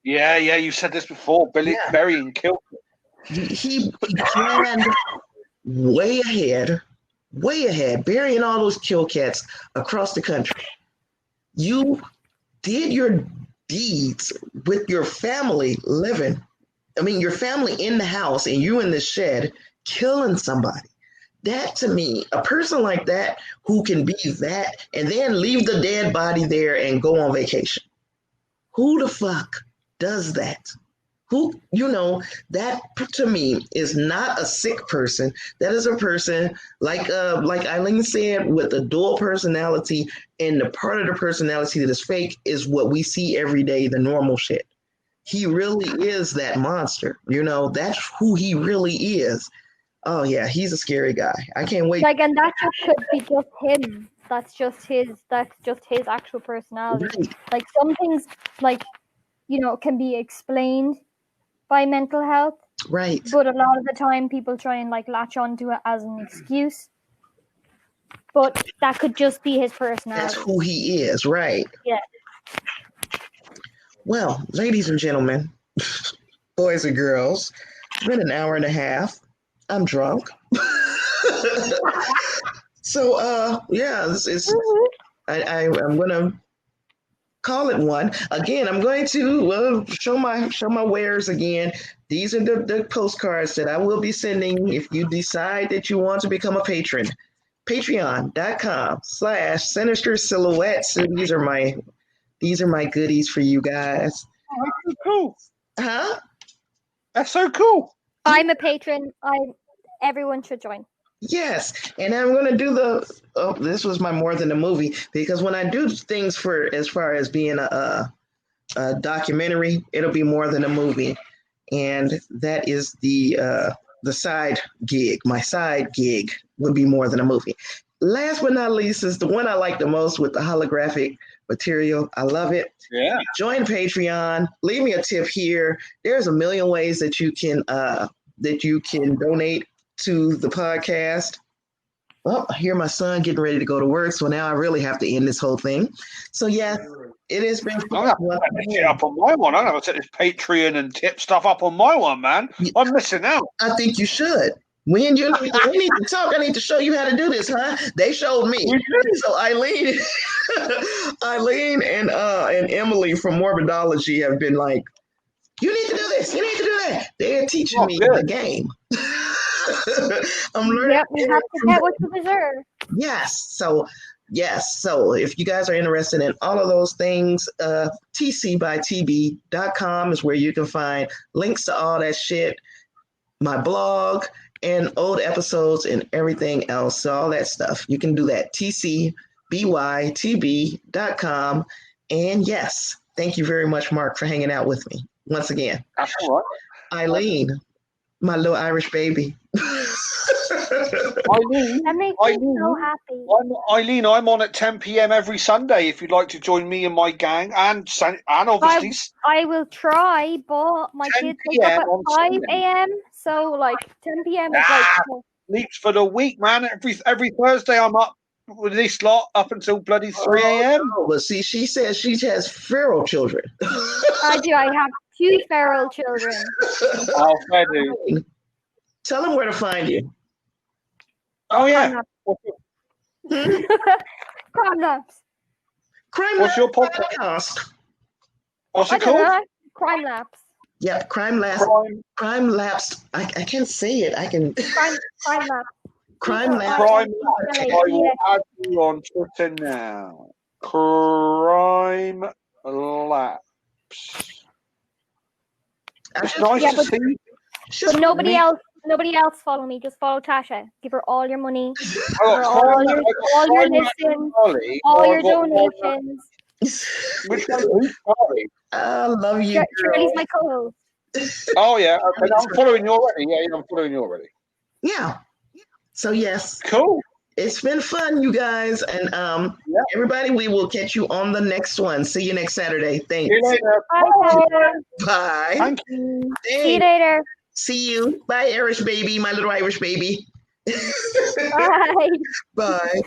Yeah, you said this before. Burying killed him. He planned way ahead, burying all those kill cats across the country. You did your deeds with your family living. I mean, your family in the house and you in the shed killing somebody. That to me, a person like that who can be that and then leave the dead body there and go on vacation. Who the fuck does that? That to me is not a sick person. That is a person like Eileen said, with a dual personality, and the part of the personality that is fake is what we see every day, the normal shit. He really is that monster. That's who he really is. Oh yeah, he's a scary guy. I can't wait. And that just could be just him. That's just his actual personality. Right. Some things can be explained by mental health, right? But a lot of the time people try and latch onto it as an excuse, but that could just be his personality. That's who he is, right? Yeah. Well, ladies and gentlemen, boys and girls, it's been an hour and a half. I'm drunk. So this is I'm gonna call it one. Again, I'm going to show my wares again. These are the postcards that I will be sending if you decide that you want to become a patron. Patreon.com/Sinister Silhouettes. These are my goodies for you guys. Oh, that's so cool. Huh? That's so cool. I'm a patron. Everyone should join. Yes, and I'm going to do this was my more than a movie, because when I do things for as far as being a documentary, it'll be more than a movie, and that is the side gig. My side gig would be more than a movie. Last but not least is the one I like the most with the holographic material. I love it. Yeah. Join Patreon. Leave me a tip here. There's a million ways that you can donate to the podcast. Well, I hear my son getting ready to go to work, so now I really have to end this whole thing. So yeah, it has been fun. I'm going to set this up on my one. I'm going to set this Patreon and tip stuff up on my one, man. I'm missing out. I think you should. We need to talk. I need to show you how to do this, huh? They showed me. So Eileen and Emily from Morbidology have been like, you need to do this. You need to do that. They're teaching me the game. I'm learning. Yep, you have to get what you deserve. Yes. So if you guys are interested in all of those things, tcbytb.com is where you can find links to all that shit, my blog, and old episodes and everything else. So all that stuff. You can do that. tcbytb.com. And yes, thank you very much, Mark, for hanging out with me once again. That's all right. Eileen, my little Irish baby. That makes me so happy. Eileen, I'm on at 10 p.m. every Sunday if you'd like to join me and my gang, and obviously I will try, but my kids wake up at 5 a.m. So like 10 p.m. is like sleeps for the week, man. Every Thursday I'm up with this lot up until bloody 3 a.m. Oh, but see, she says she has feral children. I do. I have 2 feral children. Oh, fair dude. Tell them where to find you. Oh yeah. Crime Labs. What's your podcast? What's it called? Crime Labs. Yep, Crime Labs. Crime Labs. I can't say it. I can. Crime Labs. Crime Labs. Crime Labs. I will add you on Twitter now. Crime Labs. It's nice to see you. But nobody else follow me. Just follow Tasha. Give her all your money. All your listens. All your donations. Which one? Who's Charlie? I love you. Charlie's my co-host. Oh yeah, okay. I'm following you already. Yeah, I'm following you already. Yeah. So yes. Cool. It's been fun, you guys, and everybody. We will catch you on the next one. See you next Saturday. Thanks. See you later. Bye. Thank you. See you later. See you. Bye, Irish baby, my little Irish baby. Bye. Bye.